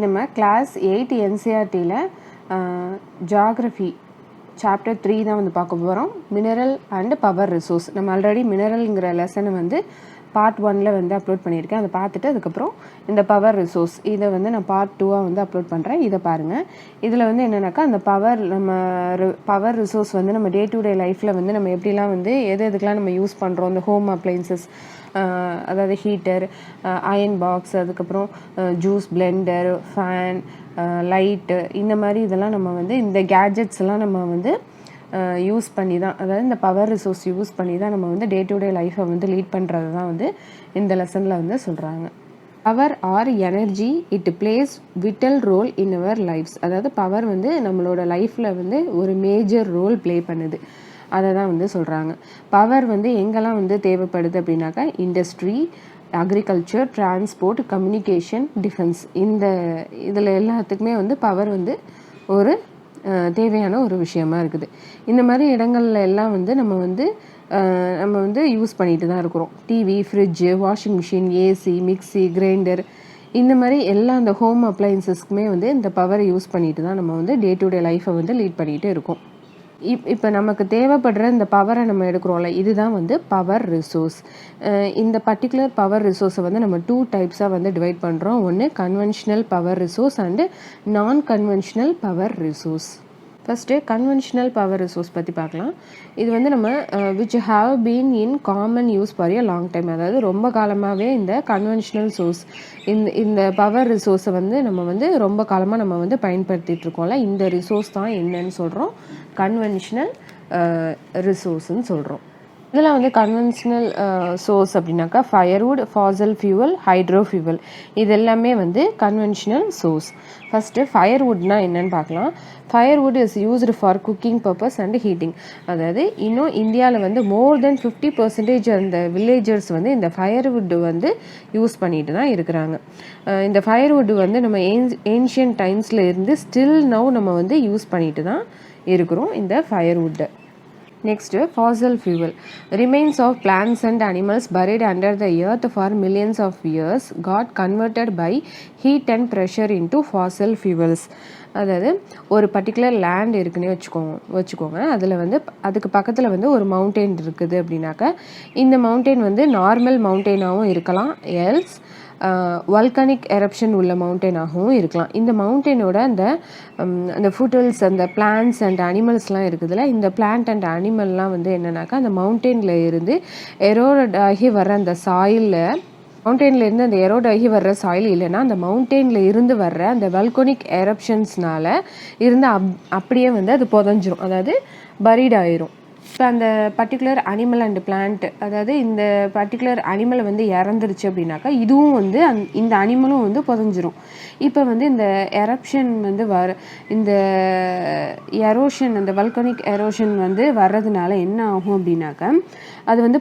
நம்ம class 8 என்சிஆர்டியில் geography chapter 3 தான் வந்து பார்க்க போகிறோம். Mineral and power resource. நம்ம ஆல்ரெடி மினரல்ங்கிற லெசனை வந்து பார்ட் 1ல் வந்து அப்லோட் பண்ணியிருக்கேன். அதை பார்த்துட்டு அதுக்கப்புறம் இந்த பவர் ரிசோர்ஸ் இதை வந்து நான் பார்ட் 2ஆக வந்து அப்லோட் பண்ணுறேன். இதை பாருங்கள். இதில் வந்து என்னென்னாக்கா அந்த பவர் ரிசோர்ஸ் வந்து நம்ம டே டு டே லைஃப்பில் வந்து நம்ம எப்படிலாம் வந்து எதுக்கெலாம் நம்ம யூஸ் பண்ணுறோம். இந்த ஹோம் அப்ளைன்சஸ், அதாவது ஹீட்டர், அயன் பாக்ஸ், அதுக்கப்புறம் ஜூஸ் பிளெண்டர், ஃபேன், லைட்டு, இந்த மாதிரி இதெல்லாம் நம்ம வந்து இந்த கேட்ஜெட்ஸ் எல்லாம் நம்ம வந்து யூஸ் பண்ணி தான், அதாவது இந்த பவர் ரிசோர்ஸ் யூஸ் பண்ணி தான் நம்ம வந்து டே டு டே லைஃப்பை வந்து லீட் பண்ணுறது தான் வந்து இந்த லெசனில் வந்து சொல்கிறாங்க. Power or energy it plays vital role in our lives. அதாவது பவர் வந்து நம்மளோட லைஃப்பில் வந்து ஒரு மேஜர் ரோல் ப்ளே பண்ணுது. அதை தான் வந்து சொல்கிறாங்க. பவர் வந்து எங்கெல்லாம் வந்து தேவைப்படுது அப்படின்னாக்கா industry, agriculture, transport, communication, defence, இதில் எல்லாத்துக்குமே வந்து பவர் வந்து ஒரு தேவையான ஒரு விஷயமா இருக்குது. இந்த மாதிரி இடங்கள்ல எல்லாம் வந்து நம்ம வந்து யூஸ் பண்ணிட்டு தான் இருக்கிறோம். TV, fridge, washing machine, AC, mixie, grinder, இந்த மாதிரி எல்லா அந்த ஹோம் அப்ளையன்சஸ்க்குமே வந்து இந்த பவரை யூஸ் பண்ணிட்டு தான் நம்ம வந்து டே டு டே லைஃப்பை வந்து லீட் பண்ணிகிட்டு இருக்கோம். இப்போ நமக்கு தேவைப்படுற இந்த பவரை நம்ம எடுக்கிறோம்ல, இதுதான் வந்து பவர் ரிசோர்ஸ். இந்த பர்டிகுலர் பவர் ரிசோர்ஸை வந்து நம்ம 2 டைப்ஸாக வந்து டிவைட் பண்ணுறோம். ஒன்று கன்வென்ஷனல் பவர் ரிசோர்ஸ் அண்டு நான் conventional power resource. First conventional power resource பற்றி பார்க்கலாம். இது வந்து நம்ம which have been in common use for a long time. அதாவது ரொம்ப காலமாகவே இந்த கன்வென்ஷனல் சோர்ஸ், இந்த பவர் ரிசோர்ஸை வந்து நம்ம வந்து ரொம்ப காலமாக நம்ம வந்து பயன்படுத்திகிட்டு இருக்கோம்ல, இந்த ரிசோர்ஸ் தான் என்னன்னு சொல்கிறோம், கன்வென்ஷனல் ரிசோர்ஸ்ன்னு சொல்கிறோம். இதில் வந்து கன்வென்ஷனல் சோர்ஸ் அப்படின்னாக்கா firewood, Fasal fuel, hydro fuel, இது எல்லாமே வந்து கன்வென்ஷனல் சோர்ஸ். ஃபஸ்ட்டு ஃபயர்வுட்னா என்னன்னு பார்க்கலாம். Firewood is used for cooking purpose and heating. அதாவது இன்னும் இந்தியாவில் வந்து மோர் தென் 50% அந்த வில்லேஜர்ஸ் வந்து இந்த ஃபயர்வுட் வந்து யூஸ் பண்ணிட்டு தான் இருக்கிறாங்க. இந்த ஃபயர்வுட் வந்து நம்ம ஏன்ஷியன்ட் டைம்ஸில் இருந்து ஸ்டில் நவ் நம்ம வந்து யூஸ் பண்ணிட்டு தான் இருக்கிறோம் இந்த ஃபயர்வுட்டை. Next, fossil fuel. Remains of plants and animals buried under the earth for millions of years got converted by heat and pressure into fossil fuels. அதாவது ஒரு பர்டிகுலர் லேண்ட் இருக்குன்னே வச்சுக்கோங்க. அதில் வந்து அதுக்கு பக்கத்தில் வந்து ஒரு மவுண்டெயின் இருக்குது அப்படின்னாக்கா, இந்த மவுண்டெயின் வந்து நார்மல் மவுண்டெயினாகவும் இருக்கலாம், எல்ஸ் வல்கனிக் எரப்ஷன் உள்ள மவுண்டெயினாகவும் இருக்கலாம். இந்த மவுண்டெயினோட அந்த ஃபுட்டல்ஸ், அந்த பிளான்ட்ஸ் அண்ட் அனிமல்ஸ்லாம் இருக்குதுல்ல, இந்த பிளான்ட் அண்ட் அனிமல்லாம் வந்து என்னன்னாக்கா அந்த மவுண்டெயினில் இருந்து எரோட் ஆகி வர அந்த சாயிலில், மவுண்டெயினில் இருந்து அந்த எரோட் ஆகி வர்ற சாயில் இல்லைன்னா அந்த மவுண்டெயினில் இருந்து வர்ற அந்த வல்கனிக் எரப்ஷன்ஸ்னால இருந்து அப்படியே வந்து அது புதஞ்சிரும், அதாவது பரீட் ஆயிரும். இப்போ அந்த பர்டிகுலர் அனிமல் அண்ட் பிளான்ட், அதாவது இந்த பர்டிகுலர் அனிமலை வந்து இறந்துருச்சு அப்படின்னாக்கா இதுவும் வந்து இந்த அனிமலும் வந்து புதஞ்சிரும். இப்போ வந்து இந்த எரப்ஷன் வந்து இந்த எரோஷன், அந்த வல்கனிக் எரோஷன் வந்து வர்றதுனால என்ன ஆகும் அப்படின்னாக்கா அது வந்து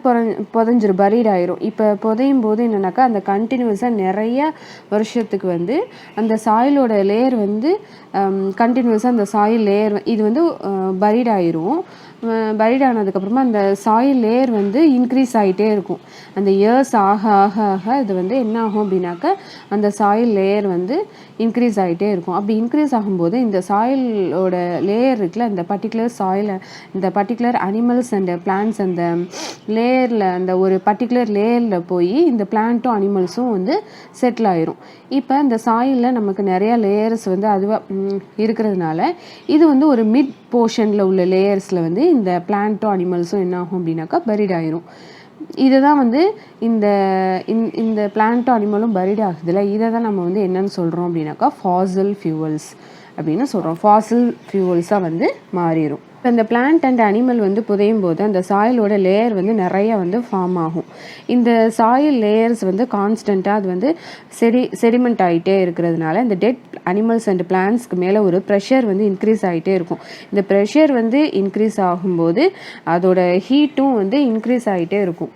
புதஞ்சிரும், பரீட் ஆயிரும். இப்போ புதையும் போது என்னன்னாக்கா அந்த கண்டினியூஸாக நிறைய வருஷத்துக்கு வந்து அந்த சாயிலோட லேயர் வந்து கண்டினியூஸாக அந்த சாயில் லேயர் இது வந்து பரீட் ஆயிரும். பரீட் ஆனதுக்கப்புறமா அந்த சாயில் லேயர் வந்து இன்க்ரீஸ் ஆகிட்டே இருக்கும். அந்த இயர்ஸ் ஆக ஆக ஆக இது வந்து என்ன ஆகும் அப்படின்னாக்கா அந்த சாயில் லேயர் வந்து இன்க்ரீஸ் ஆகிட்டே இருக்கும். அப்படி இன்க்ரீஸ் ஆகும்போது இந்த சாயிலோட லேயர் இருக்குல்ல, இந்த பர்டிகுலர் சாயில், இந்த பர்டிகுலர் அனிமல்ஸ் அண்ட் பிளான்ட்ஸ் அந்த லேயரில், அந்த ஒரு பர்டிகுலர் லேயரில் போய் இந்த பிளான்ட்டும் அனிமல்ஸும் வந்து செட்டில் ஆயிரும். இப்போ இந்த சாயிலில் நமக்கு நிறையா லேயர்ஸ் வந்து அதுவாக இருக்கிறதுனால இது வந்து ஒரு மிட் போர்ஷனில் உள்ள லேயர்ஸில் வந்து இந்த பிளான்ட்டும் அனிமல்ஸும் என்ன ஆகும் அப்படின்னாக்கா பரீட் ஆயிரும். இதை தான் வந்து இந்த பிளான்ட்டும் அனிமலும் பரீட் ஆகுதுல்ல, இதை தான் நம்ம வந்து என்னன்னு சொல்கிறோம் அப்படின்னாக்கா ஃபாசல் ஃபியூவல்ஸ் அப்படின்னு சொல்கிறோம். ஃபாசல் ஃபியூவல்ஸாக வந்து மாறிடும். இப்போ இந்த பிளான்ட் அண்ட் அனிமல் வந்து புதையும் போது அந்த சாயிலோட லேயர் வந்து நிறைய வந்து ஃபார்ம் ஆகும். இந்த சாயில் லேயர்ஸ் வந்து கான்ஸ்டண்ட்டாக அது வந்து செடிமெண்ட் ஆகிட்டே இருக்கிறதுனால இந்த டெட் அனிமல்ஸ் அண்ட் பிளான்ட்ஸ்க்கு மேலே ஒரு ப்ரெஷர் வந்து இன்க்ரீஸ் ஆகிட்டே இருக்கும். இந்த ப்ரெஷர் வந்து இன்க்ரீஸ் ஆகும்போது அதோட ஹீட்டும் வந்து இன்க்ரீஸ் ஆகிட்டே இருக்கும்.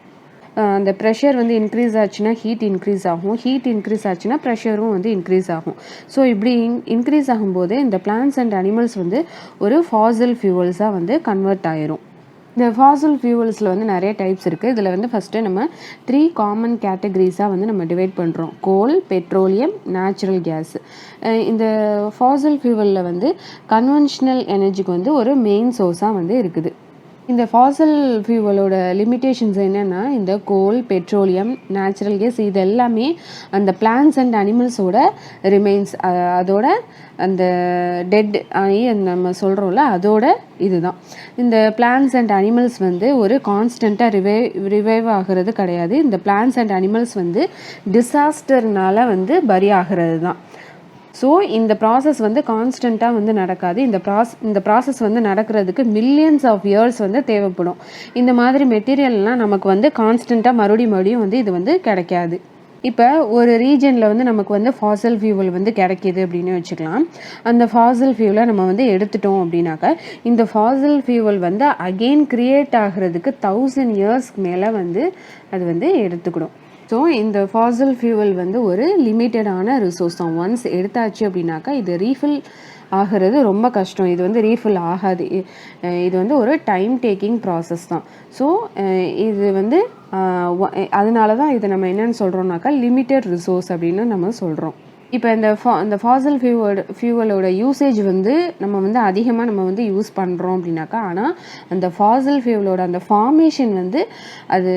அந்த ப்ரெஷர் வந்து இன்க்ரீஸ் ஆச்சுன்னா ஹீட் இன்க்ரீஸ் ஆகும், ஹீட் இன்க்ரீஸ் ஆச்சுன்னா ப்ரெஷரும் வந்து இன்க்ரீஸ் ஆகும். ஸோ இப்படி இன்க்ரீஸ் ஆகும்போது இந்த பிளான்ட்ஸ் அண்ட் அனிமல்ஸ் வந்து ஒரு ஃபாசல் ஃபியூவல்ஸாக வந்து கன்வெர்ட் ஆயிரும். இந்த ஃபாசில் ஃபியூவல்ஸில் வந்து நிறைய டைப்ஸ் இருக்குது. இதில் வந்து ஃபஸ்ட்டு நம்ம 3 காமன் கேட்டகரிஸாக வந்து நம்ம டிவைட் பண்ணுறோம். கோல், பெட்ரோலியம், நேச்சுரல் கேஸ். இந்த ஃபாசில் ஃபியூவலில் வந்து கன்வென்ஷனல் எனர்ஜிக்கு வந்து ஒரு மெயின் சோர்ஸாக வந்து இருக்குது. இந்த ஃபாசில் ஃபியூவலோட லிமிட்டேஷன்ஸ் என்னென்னா, இந்த கோல், பெட்ரோலியம், நேச்சுரல் கேஸ் இது எல்லாமே அந்த பிளான்ட்ஸ் அண்ட் அனிமல்ஸோட ரிமைன்ஸ், அதோட அந்த டெட் ஆகி நம்ம சொல்கிறோம்ல அதோட இதுதான். இந்த பிளான்ட்ஸ் அண்ட் அனிமல்ஸ் வந்து ஒரு கான்ஸ்டண்ட்டாக ரிவைவ் ஆகிறது கிடையாது. இந்த பிளான்ட்ஸ் அண்ட் அனிமல்ஸ் வந்து டிசாஸ்டர்னால வந்து பரி ஆகிறது தான். ஸோ இந்த ப்ராசஸ் வந்து கான்ஸ்டண்ட்டாக வந்து நடக்காது. இந்த ப்ராசஸ் வந்து நடக்கிறதுக்கு மில்லியன்ஸ் ஆஃப் இயர்ஸ் வந்து தேவைப்படும். இந்த மாதிரி மெட்டீரியல்லாம் நமக்கு வந்து கான்ஸ்டண்ட்டாக மறுபடியும் வந்து இது வந்து கிடைக்காது. இப்போ ஒரு ரீஜனில் வந்து நமக்கு வந்து ஃபாசில் ஃபியூவல் வந்து கிடைக்கிது அப்படின்னு வச்சுக்கலாம். அந்த ஃபாசில் ஃபியூவலை நம்ம வந்து எடுத்துட்டோம் அப்படின்னாக்கா, இந்த ஃபாசில் ஃபியூவல் வந்து அகெயின் க்ரியேட் ஆகிறதுக்கு 1000 இயர்ஸ்க்கு மேலே வந்து அது வந்து எடுத்துக்கிடும். ஸோ இந்த ஃபாசில் ஃபியூவல் வந்து ஒரு லிமிட்டடான ரிசோர்ஸ் தான். ஒன்ஸ் எடுத்தாச்சு அப்படின்னாக்கா இது ரீஃபில் ஆகிறது ரொம்ப கஷ்டம். இது வந்து ரீஃபில் ஆகாது. இது வந்து ஒரு டைம் டேக்கிங் ப்ராசஸ் தான். ஸோ இது வந்து அதனால தான் இதை நம்ம என்னென்னு சொல்கிறோம்னாக்கா லிமிட்டட் ரிசோர்ஸ் அப்படின்னு நம்ம சொல்கிறோம். இப்போ இந்த ஃபாசில் ஃபியூவலோட யூசேஜ் வந்து நம்ம வந்து அதிகமாக நம்ம வந்து யூஸ் பண்ணுறோம் அப்படின்னாக்கா, ஆனால் அந்த ஃபாசில் ஃபியூவலோட அந்த ஃபார்மேஷன் வந்து அது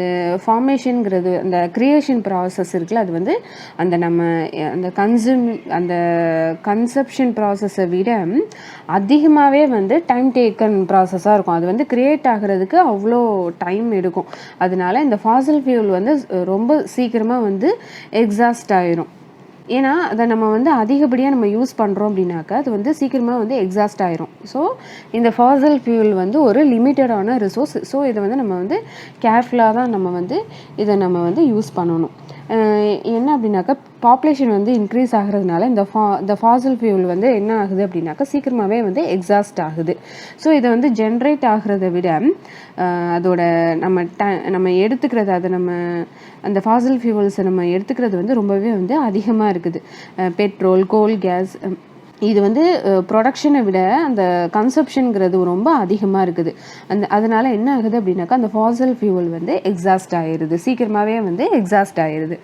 ஃபார்மேஷனுங்கிறது அந்த க்ரியேஷன் ப்ராசஸ் இருக்குல்ல, அது வந்து அந்த அந்த கன்செப்ஷன் ப்ராசஸை விட அதிகமாகவே வந்து டைம் டேக்கன் ப்ராசஸாக இருக்கும். அது வந்து க்ரியேட் ஆகிறதுக்கு அவ்வளோ டைம் எடுக்கும். அதனால இந்த ஃபாசில் ஃபியூவல் வந்து ரொம்ப சீக்கிரமாக வந்து எக்ஸாஸ்ட் ஆயிரும். ஏன்னா அதை நம்ம வந்து அதிகப்படியாக நம்ம யூஸ் பண்ணுறோம் அப்படின்னாக்கா அது வந்து சீக்கிரமாக வந்து எக்ஸாஸ்ட் ஆயிரும். ஸோ இந்த ஃபாசில் ஃபியூல் வந்து ஒரு லிமிட்டடான ரிசோர்ஸ். ஸோ இதை வந்து நம்ம வந்து கேர்ஃபுல்லாக தான் நம்ம வந்து இதை நம்ம வந்து யூஸ் பண்ணணும். என்ன அப்படின்னாக்கா பாப்புலேஷன் வந்து இன்க்ரீஸ் ஆகிறதுனால இந்த ஃபாசில் ஃபியூல் வந்து என்ன ஆகுது அப்படின்னாக்கா சீக்கிரமாகவே வந்து எக்ஸாஸ்ட் ஆகுது. ஸோ இதை வந்து ஜென்ரேட் ஆகிறத விட அதோட நம்ம எடுத்துக்கிறது அந்த ஃபாசில் ஃபியூவல்ஸை நம்ம எடுத்துக்கிறது வந்து ரொம்பவே வந்து அதிகமாக இருக்குது. பெட்ரோல், கோல், கேஸ் இது வந்து ப்ரொடக்ஷனை விட அந்த கன்சப்ஷனுங்கிறது ரொம்ப அதிகமாக இருக்குது. அதனால் என்ன ஆகுது அப்படின்னாக்கா அந்த ஃபாசில் ஃபியூவல் வந்து எக்ஸாஸ்ட் ஆகிடுது, சீக்கிரமாகவே வந்து எக்ஸாஸ்ட் ஆகிடுது.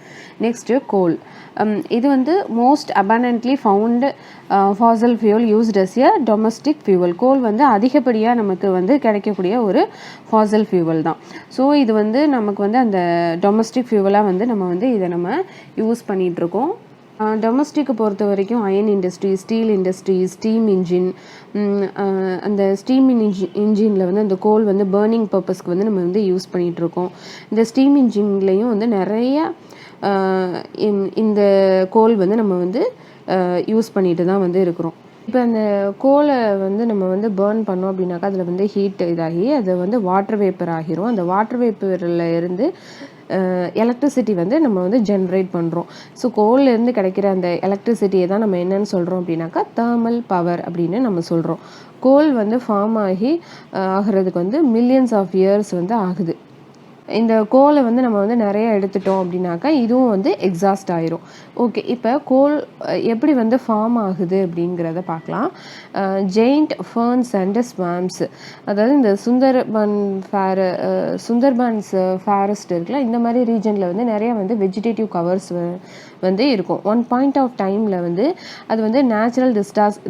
Next coal. இது வந்து most abundantly found fossil fuel used as a domestic fuel. Coal வந்து அதிகப்படியாக நமக்கு வந்து கிடைக்கக்கூடிய ஒரு ஃபாசில் ஃபியூவல் தான். ஸோ இது வந்து நமக்கு வந்து அந்த டொமஸ்டிக் ஃபியூவலாக வந்து நம்ம வந்து இதை நம்ம யூஸ் பண்ணிகிட்ருக்கோம். டொமஸ்டிக்கை பொறுத்த வரைக்கும் iron industry, steel industry, steam engine, அந்த ஸ்டீம் இன்ஜினில் வந்து அந்த கோல் வந்து பர்னிங் பர்பஸ்க்கு வந்து நம்ம வந்து யூஸ் பண்ணிகிட்ருக்கோம். இந்த ஸ்டீம் இன்ஜின்லேயும் வந்து நிறைய இந்த கோல் வந்து நம்ம வந்து யூஸ் பண்ணிட்டு தான் வந்து இருக்கிறோம். இப்போ அந்த கோலை வந்து நம்ம வந்து பேர்ன் பண்ணோம் அப்படின்னாக்கா அதில் வந்து ஹீட் இதாகி அது வந்து வாட்டர் வேப்பர் ஆகிரும். அந்த வாட்டர் வேப்பரில் இருந்து எலக்ட்ரிசிட்டி வந்து நம்ம வந்து ஜென்ரேட் பண்ணுறோம். ஸோ கோல்லேருந்து கிடைக்கிற அந்த எலக்ட்ரிசிட்டியை தான் நம்ம என்னென்னு சொல்கிறோம் அப்படின்னாக்கா தேர்மல் பவர் அப்படின்னு நம்ம சொல்கிறோம். கோல் வந்து ஃபார்ம் ஆகிறதுக்கு வந்து மில்லியன்ஸ் ஆஃப் இயர்ஸ் வந்து ஆகுது. இந்த கோலை வந்து நம்ம வந்து நிறைய எடுத்துட்டோம் அப்படின்னாக்கா இதுவும் வந்து எக்ஸாஸ்ட் ஆயிரும். ஓகே, இப்போ கோல் எப்படி வந்து ஃபார்ம் ஆகுது அப்படிங்கிறத பார்க்கலாம். ஜெயிண்ட் ஃபர்ன்ஸ் அண்ட் ஸ்வாம்ஸ், அதாவது இந்த சுந்தர்பான்ஸ் ஃபாரஸ்ட் இருக்குல்ல, இந்த மாதிரி ரீஜனில் வந்து நிறைய வந்து வெஜிடேட்டிவ் கவர்ஸ் வந்து இருக்கும். ஒன் பாயிண்ட் ஆஃப் டைமில் வந்து அது வந்து நேச்சுரல்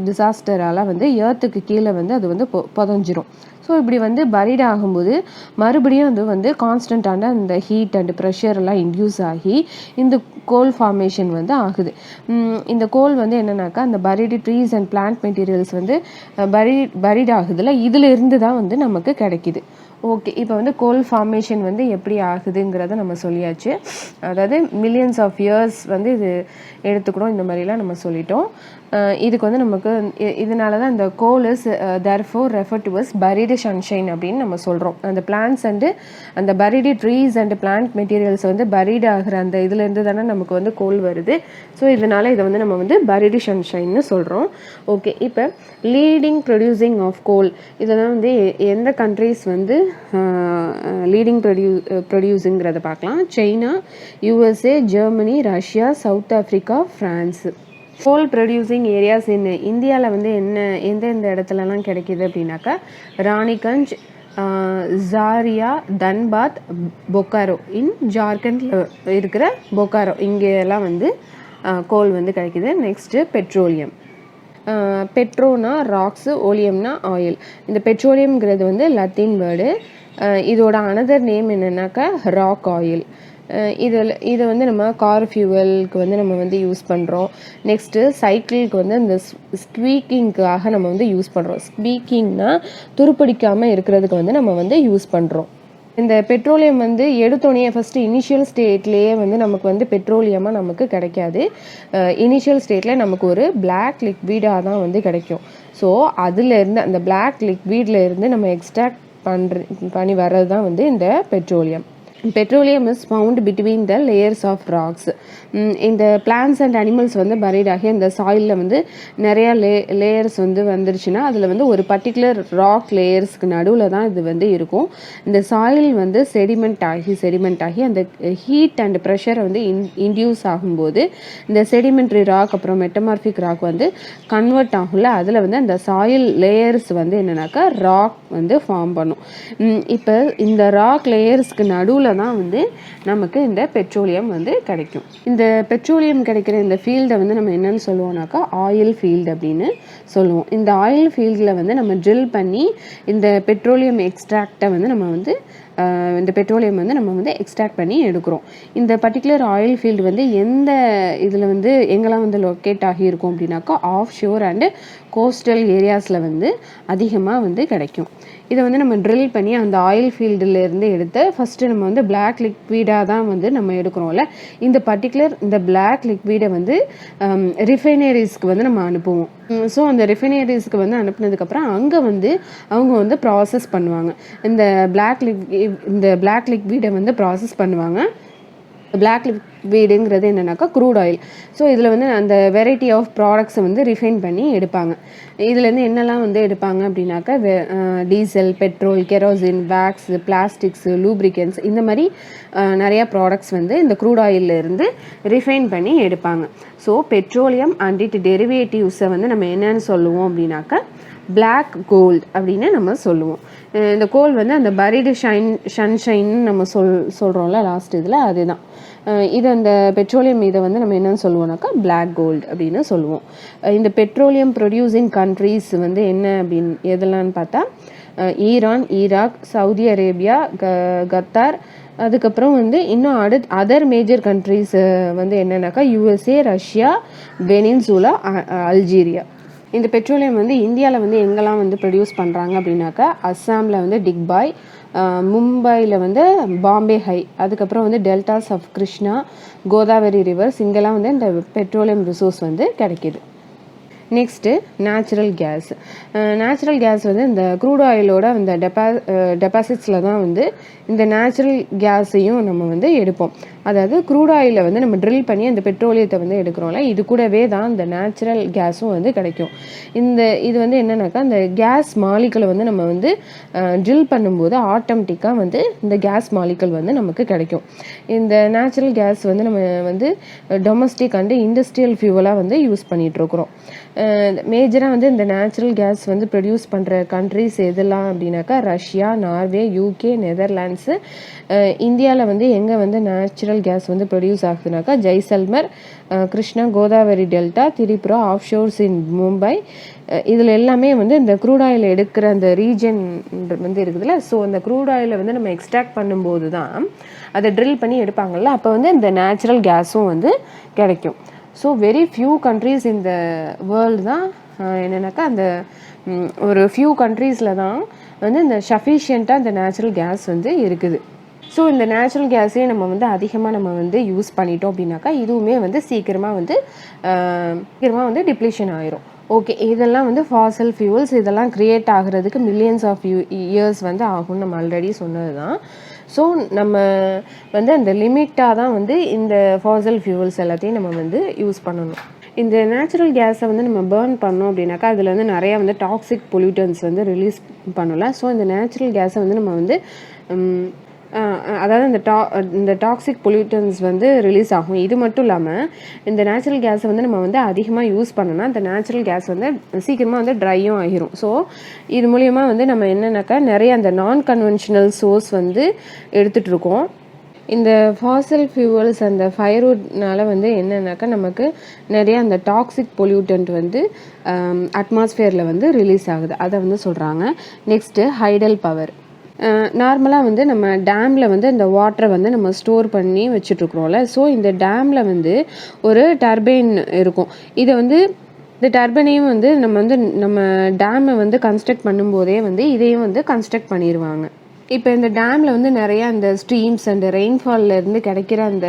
டிசாஸ்டரால் வந்து எர்த்துக்கு கீழே வந்து அது வந்து புதஞ்சிரும். ஸோ இப்படி வந்து பரிட் ஆகும்போது மறுபடியும் வந்து கான்ஸ்டண்ட்டான இந்த ஹீட் அண்ட் ப்ரெஷர் எல்லாம் இன்டியூஸ் ஆகி இந்த கோல் ஃபார்மேஷன் வந்து ஆகுது. இந்த கோல் வந்து என்னன்னாக்கா அந்த buried trees and plant materials வந்து பரிட் ஆகுதுல, இதில் இருந்து தான் வந்து நமக்கு கிடைக்கிது. ஓகே, இப்போ வந்து கோல் ஃபார்மேஷன் வந்து எப்படி ஆகுதுங்கிறத நம்ம சொல்லியாச்சு. அதாவது மில்லியன்ஸ் ஆஃப் இயர்ஸ் வந்து இது எடுத்துக்கணும், இந்த மாதிரிலாம் நம்ம சொல்லிட்டோம். இதுக்கு வந்து நமக்கு இதனால தான் இந்த coal is therefore refer to as buried sunshine அப்படின்னு நம்ம சொல்கிறோம். அந்த பிளான்ட்ஸ் அண்டு அந்த buried trees and plant materials வந்து பரிடு ஆகிற அந்த இதுலேருந்து தானே நமக்கு வந்து கோல் வருது. ஸோ இதனால் இதை வந்து நம்ம வந்து பரிடு சன்ஷைன்னு சொல்கிறோம். ஓகே, இப்போ லீடிங் ப்ரொடியூசிங் ஆஃப் கோல், இதெல்லாம் வந்து எந்த கண்ட்ரீஸ் வந்து லீடிங் ப்ரொடியூஸுங்கிறத பார்க்கலாம். China, USA, Germany, Russia, South Africa, France. Coal producing areas இந்தியாவில் வந்து எந்தெந்த இடத்துலலாம் கிடைக்கிது அப்படின்னாக்கா ராணிகஞ்ச், ஜாரியா, தன்பாத், பொக்காரோ இன் ஜார்க்கண்டில் இருக்கிற பொக்காரோ இங்கெல்லாம் வந்து கோல் வந்து கிடைக்கிது. Next petroleum. பெட்ரோனா ராக்ஸு, ஓலியம்னா ஆயில். இந்த பெட்ரோலியம்ங்கிறது வந்து லத்தீன் வேர்டு. இதோட அனதர் நேம் என்னென்னாக்கா ராக் ஆயில். இதை வந்து நம்ம கார் ஃபியூவலுக்கு வந்து நம்ம வந்து யூஸ் பண்ணுறோம். நெக்ஸ்ட்டு சைக்கிளுக்கு வந்து இந்த ஸ்குவீக்கிங்காக நம்ம வந்து யூஸ் பண்ணுறோம். ஸ்குவீக்கிங்னா துருப்பிடிக்காமல் இருக்கிறதுக்கு வந்து நம்ம வந்து யூஸ் பண்ணுறோம். இந்த பெட்ரோலியம் வந்து எடுத்தோடனே ஃபஸ்ட்டு இனிஷியல் ஸ்டேட்லேயே வந்து நமக்கு வந்து பெட்ரோலியமாக நமக்கு கிடைக்காது. இனிஷியல் ஸ்டேட்டில் நமக்கு ஒரு பிளாக் லிக்விடாக தான் வந்து கிடைக்கும். ஸோ அதுலேருந்து அந்த பிளாக் லிக்விடில் இருந்து நம்ம எக்ஸ்ட்ராக்ட் பண்ணி வர்றது தான் வந்து இந்த petroleum. Petroleum is found between the layers of rocks. இந்த பிளான்ஸ் அண்ட் அனிமல்ஸ் வந்து பரீட் ஆகி அந்த சாயிலில் வந்து நிறையா லேயர்ஸ் வந்து வந்துருச்சுன்னா அதில் வந்து ஒரு பர்டிகுலர் ராக் லேயர்ஸ்க்கு நடுவில் தான் இது வந்து இருக்கும். இந்த சாயில் வந்து செடிமெண்ட் ஆகி அந்த ஹீட் அண்ட் ப்ரெஷரை வந்து இன்டியூஸ் ஆகும்போது இந்த செடிமெண்ட்ரி ராக் அப்புறம் மெட்டமார்பிக் ராக் வந்து கன்வெர்ட் ஆகும்ல, அதில் வந்து அந்த சாயில் லேயர்ஸ் வந்து என்னன்னாக்கா ராக் வந்து ஃபார்ம் பண்ணும். இப்போ இந்த ராக் லேயர்ஸ்க்கு நடுவில் தான் வந்து நமக்கு இந்த பெட்ரோலியம் வந்து கிடைக்கும். இந்த பெட்ரோலியம் கிடைக்கிற இந்த ஃபீல்டை வந்து நம்ம என்னன்னு சொல்லுவோம்னாக்கா ஆயில் ஃபீல்டு அப்படின்னு சொல்லுவோம். இந்த ஆயில் ஃபீல்டில் வந்து நம்ம ட்ரில் பண்ணி இந்த பெட்ரோலியம் எக்ஸ்ட்ராக்டை வந்து நம்ம வந்து இந்த பெட்ரோலியம் வந்து நம்ம வந்து எக்ஸ்ட்ராக்ட் பண்ணி எடுக்கிறோம். இந்த பர்டிகுலர் ஆயில் ஃபீல்டு வந்து எந்த இதில் வந்து எங்கெல்லாம் வந்து லொக்கேட் ஆகியிருக்கும் அப்படின்னாக்கா ஆஃப் ஷோர் அண்டு கோஸ்டல் ஏரியாஸில் வந்து அதிகமாக வந்து கிடைக்கும். இதை வந்து நம்ம ட்ரில் பண்ணி அந்த ஆயில் ஃபீல்டுலேருந்து எடுத்து ஃபஸ்ட்டு நம்ம வந்து பிளாக் லிக்விடாக தான் வந்து நம்ம எடுக்கிறோம்ல, இந்த இந்த பிளாக் லிக்விடை வந்து ரிஃபைனரிஸ்க்கு வந்து நம்ம அனுப்புவோம். ஸோ அந்த ரிஃபைனரிஸ்க்கு வந்து அனுப்புனதுக்கப்புறம் அங்கே வந்து அவங்க வந்து ப்ராசஸ் பண்ணுவாங்க. இந்த பிளாக் லிக்விடை வந்து ப்ராசஸ் பண்ணுவாங்க. பிளாக் லிக்விடுங்கிறது என்னென்னாக்கா க்ரூட் ஆயில். ஸோ இதில் வந்து அந்த வெரைட்டி ஆஃப் ப்ராடக்ட்ஸை வந்து ரிஃபைன் பண்ணி எடுப்பாங்க. இதுலேருந்து என்னெல்லாம் வந்து எடுப்பாங்க அப்படின்னாக்கா diesel, petrol, kerosene, wax, plastics, lubricants இந்த மாதிரி நிறையா ப்ராடக்ட்ஸ் வந்து இந்த க்ரூட் ஆயிலிருந்து ரிஃபைன் பண்ணி எடுப்பாங்க. ஸோ பெட்ரோலியம் அண்ட் இட் டெரிவேட்டிவ்ஸை வந்து நம்ம என்னென்னு சொல்லுவோம் அப்படின்னாக்கா பிளாக் கோல்டு அப்படின்னு நம்ம சொல்லுவோம். இந்த கோல் வந்து அந்த பரிடு சன்ஷைன் நம்ம சொல்கிறோம்ல லாஸ்ட் இதில், அதுதான் இது. அந்த பெட்ரோலியம் இதை வந்து நம்ம என்னென்னு சொல்லுவோம்னாக்கா பிளாக் கோல்டு அப்படின்னு சொல்லுவோம். இந்த பெட்ரோலியம் ப்ரொடியூசிங் கண்ட்ரீஸ் வந்து என்ன அப்படின்னு எதெல்லாம்னு பார்த்தா Iran, Iraq, Saudi Arabia, Qatar, அதுக்கப்புறம் வந்து இன்னும் அதர் மேஜர் கண்ட்ரீஸ் வந்து என்னென்னாக்கா யூஎஸ்ஏ, ரஷ்யா, வெனின்சூலா, அல்ஜீரியா. இந்த பெட்ரோலியம் வந்து இந்தியாவில் வந்து எங்கெல்லாம் வந்து ப்ரொடியூஸ் பண்ணுறாங்க அப்படின்னாக்கா அஸ்ஸாமில் வந்து டிக்பாய், மும்பையில் வந்து பாம்பே ஹை, அதுக்கப்புறம் வந்து deltas of Krishna, Godavari rivers, இங்கெல்லாம் வந்து இந்த பெட்ரோலியம் ரிசோர்ஸ் வந்து கிடைக்கிது. Next natural gas. Natural gas வந்து இந்த க்ரூட் ஆயிலோட இந்த டெபாசிட்ஸில் தான் வந்து இந்த நேச்சுரல் கேஸையும் நம்ம வந்து எடுப்போம். அதாவது க்ரூட் ஆயிலை வந்து நம்ம ட்ரில் பண்ணி அந்த பெட்ரோலியத்தை வந்து எடுக்கிறோம்ல, இது கூடவே தான் இந்த நேச்சுரல் கேஸும் வந்து கிடைக்கும். இது வந்து என்னன்னாக்கா இந்த கேஸ் மாலிகுலை வந்து நம்ம வந்து ட்ரில் பண்ணும்போது ஆட்டோமேட்டிக்காக வந்து இந்த கேஸ் மாலிகுல் வந்து நமக்கு கிடைக்கும். இந்த நேச்சுரல் கேஸ் வந்து நம்ம வந்து டொமஸ்டிக் அண்டு இண்டஸ்ட்ரியல் ஃபியூவலாக வந்து யூஸ் பண்ணிகிட்ருக்குறோம். மேஜராக வந்து இந்த நேச்சுரல் கேஸ் வந்து ப்ரொடியூஸ் பண்ணுற கண்ட்ரிஸ் எதெல்லாம் அப்படின்னாக்கா ரஷ்யா, நார்வே, யூகே, நெதர்லாண்ட்ஸு. இந்தியாவில் வந்து எங்கே வந்து நேச்சுரல் கேஸ் வந்து ப்ரொடியூஸ் ஆகுதுனாக்கா Jaisalmer, Krishna, Godavari delta, Tripura, off shores in Mumbai. இதில் எல்லாமே வந்து இந்த க்ரூட் ஆயில் எடுக்கிற அந்த ரீஜன் வந்து இருக்குதுல்ல, ஸோ அந்த க்ரூட் ஆயிலை வந்து நம்ம எக்ஸ்ட்ராக்ட் பண்ணும்போது தான் அதை ட்ரில் பண்ணி எடுப்பாங்கள்ல, அப்போ வந்து இந்த நேச்சுரல் கேஸும் வந்து கிடைக்கும். ஸோ வெரி ஃபியூ கண்ட்ரீஸ் இந்த வேர்ல்டு தான் என்னென்னாக்கா அந்த ஒரு ஃபியூ கண்ட்ரீஸில் தான் வந்து இந்த சஃபிஷியண்ட்டாக இந்த நேச்சுரல் கேஸ் வந்து இருக்குது. ஸோ இந்த நேச்சுரல் கேஸையே நம்ம வந்து அதிகமாக நம்ம வந்து யூஸ் பண்ணிட்டோம் அப்படின்னாக்கா இதுவுமே வந்து சீக்கிரமாக வந்து டிப்ளீஷன் ஆயிரும். ஓகே, இதெல்லாம் வந்து ஃபாசல் ஃபியூல்ஸ், இதெல்லாம் க்ரியேட் ஆகிறதுக்கு மில்லியன்ஸ் ஆஃப் இயர்ஸ் வந்து ஆகும்னு நம்ம ஆல்ரெடி சொன்னது தான். ஸோ நம்ம வந்து அந்த லிமிட்டாக தான் வந்து இந்த ஃபாசல் ஃபியூவல்ஸ் எல்லாத்தையும் நம்ம வந்து யூஸ் பண்ணணும். இந்த நேச்சுரல் கேஸை வந்து நம்ம பேர்ன் பண்ணோம் அப்படின்னாக்கா அதில் வந்து நிறையா வந்து டாக்ஸிக் பொல்யூட்டன்ஸ் வந்து ரிலீஸ் பண்ணல. ஸோ இந்த நேச்சுரல் கேஸை வந்து நம்ம வந்து அதாவது இந்த டாக்ஸிக் பொல்யூட்டன்ஸ் வந்து ரிலீஸ் ஆகும். இது மட்டும் இல்லாமல் இந்த நேச்சுரல் கேஸை வந்து நம்ம வந்து அதிகமாக யூஸ் பண்ணோன்னா அந்த நேச்சுரல் கேஸ் வந்து சீக்கிரமாக வந்து ட்ரையும் ஆகிரும். ஸோ இது மூலயமா வந்து நம்ம என்னென்னாக்கா நிறைய அந்த நான் கன்வென்ஷனல் சோர்ஸ் வந்து எடுத்துகிட்ருக்கோம். இந்த ஃபாசில் ஃபியூவல்ஸ் அந்த ஃபயர்வுட்னால வந்து என்னென்னாக்கா நமக்கு நிறைய அந்த டாக்ஸிக் பொல்யூட்டன்ட் வந்து அட்மாஸ்ஃபியரில் வந்து ரிலீஸ் ஆகுது. அதை வந்து சொல்கிறாங்க. Next hydel power. நார்மலாக வந்து நம்ம டேமில் வந்து இந்த வாட்டரை வந்து நம்ம ஸ்டோர் பண்ணி வச்சுட்ருக்குறோம்ல. ஸோ இந்த டேமில் வந்து ஒரு டர்பைன் இருக்கும். இதை வந்து இந்த டர்பைனையும் வந்து நம்ம டேமை வந்து கன்ஸ்ட்ரக்ட் பண்ணும்போதே வந்து இதையும் வந்து கன்ஸ்ட்ரக்ட் பண்ணிடுவாங்க. இப்போ இந்த டேமில் வந்து நிறைய அந்த ஸ்ட்ரீம்ஸ் அண்ட் ரெயின்ஃபால்லேருந்து கிடைக்கிற அந்த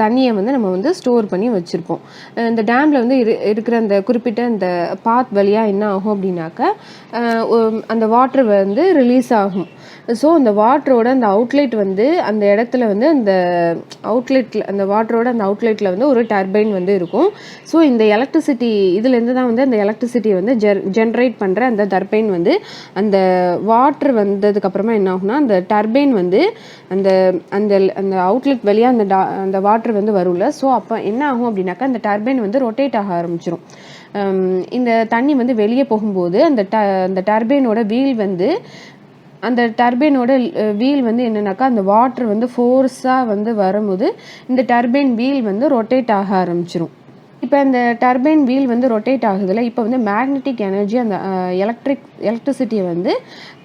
தண்ணியை வந்து நம்ம வந்து ஸ்டோர் பண்ணி வச்சுருப்போம். இந்த டேமில் வந்து இருக்கிற அந்த குறிப்பிட்ட அந்த பாத் வழியாக என்ன ஆகும் அப்படின்னாக்கா அந்த வாட்ரு வந்து ரிலீஸ் ஆகும். ஸோ அந்த வாட்டரோட அந்த அவுட்லெட் வந்து அந்த இடத்துல வந்து அந்த அவுட்லெட்டில் அந்த வாட்டரோட அந்த அவுட்லெட்டில் வந்து ஒரு டர்பைன் வந்து இருக்கும். ஸோ இந்த எலக்ட்ரிசிட்டி இதுலேருந்து தான் வந்து அந்த எலக்ட்ரிசிட்டியை வந்து ஜென்ரேட் பண்ணுற அந்த டர்பைன் வந்து அந்த வாட்ரு வந்ததுக்கப்புறமா என்ன ஆகும்னா அந்த டர்பைன் வந்து அந்த அந்த அந்த அவுட்லெட் வழியாக அந்த வாட்டர் வந்து வரும்ல. ஸோ அப்போ என்ன ஆகும் அப்படின்னாக்கா அந்த டர்பைன் வந்து ரொட்டேட் ஆக ஆரம்பிச்சிடும். இந்த தண்ணி வந்து வெளியே போகும்போது அந்த டர்பைனோட வீல் வந்து என்னென்னாக்கா அந்த வாட்டர் வந்து ஃபோர்ஸாக வந்து வரும்போது இந்த டர்பைன் வீல் வந்து ரொட்டேட் ஆக ஆரம்பிச்சிடும். இப்போ இந்த டர்பைன் வீல் வந்து ரொட்டேட் ஆகுதுல, இப்போ வந்து மேக்னெட்டிக் எனர்ஜி அந்த எலக்ட்ரிசிட்டியை வந்து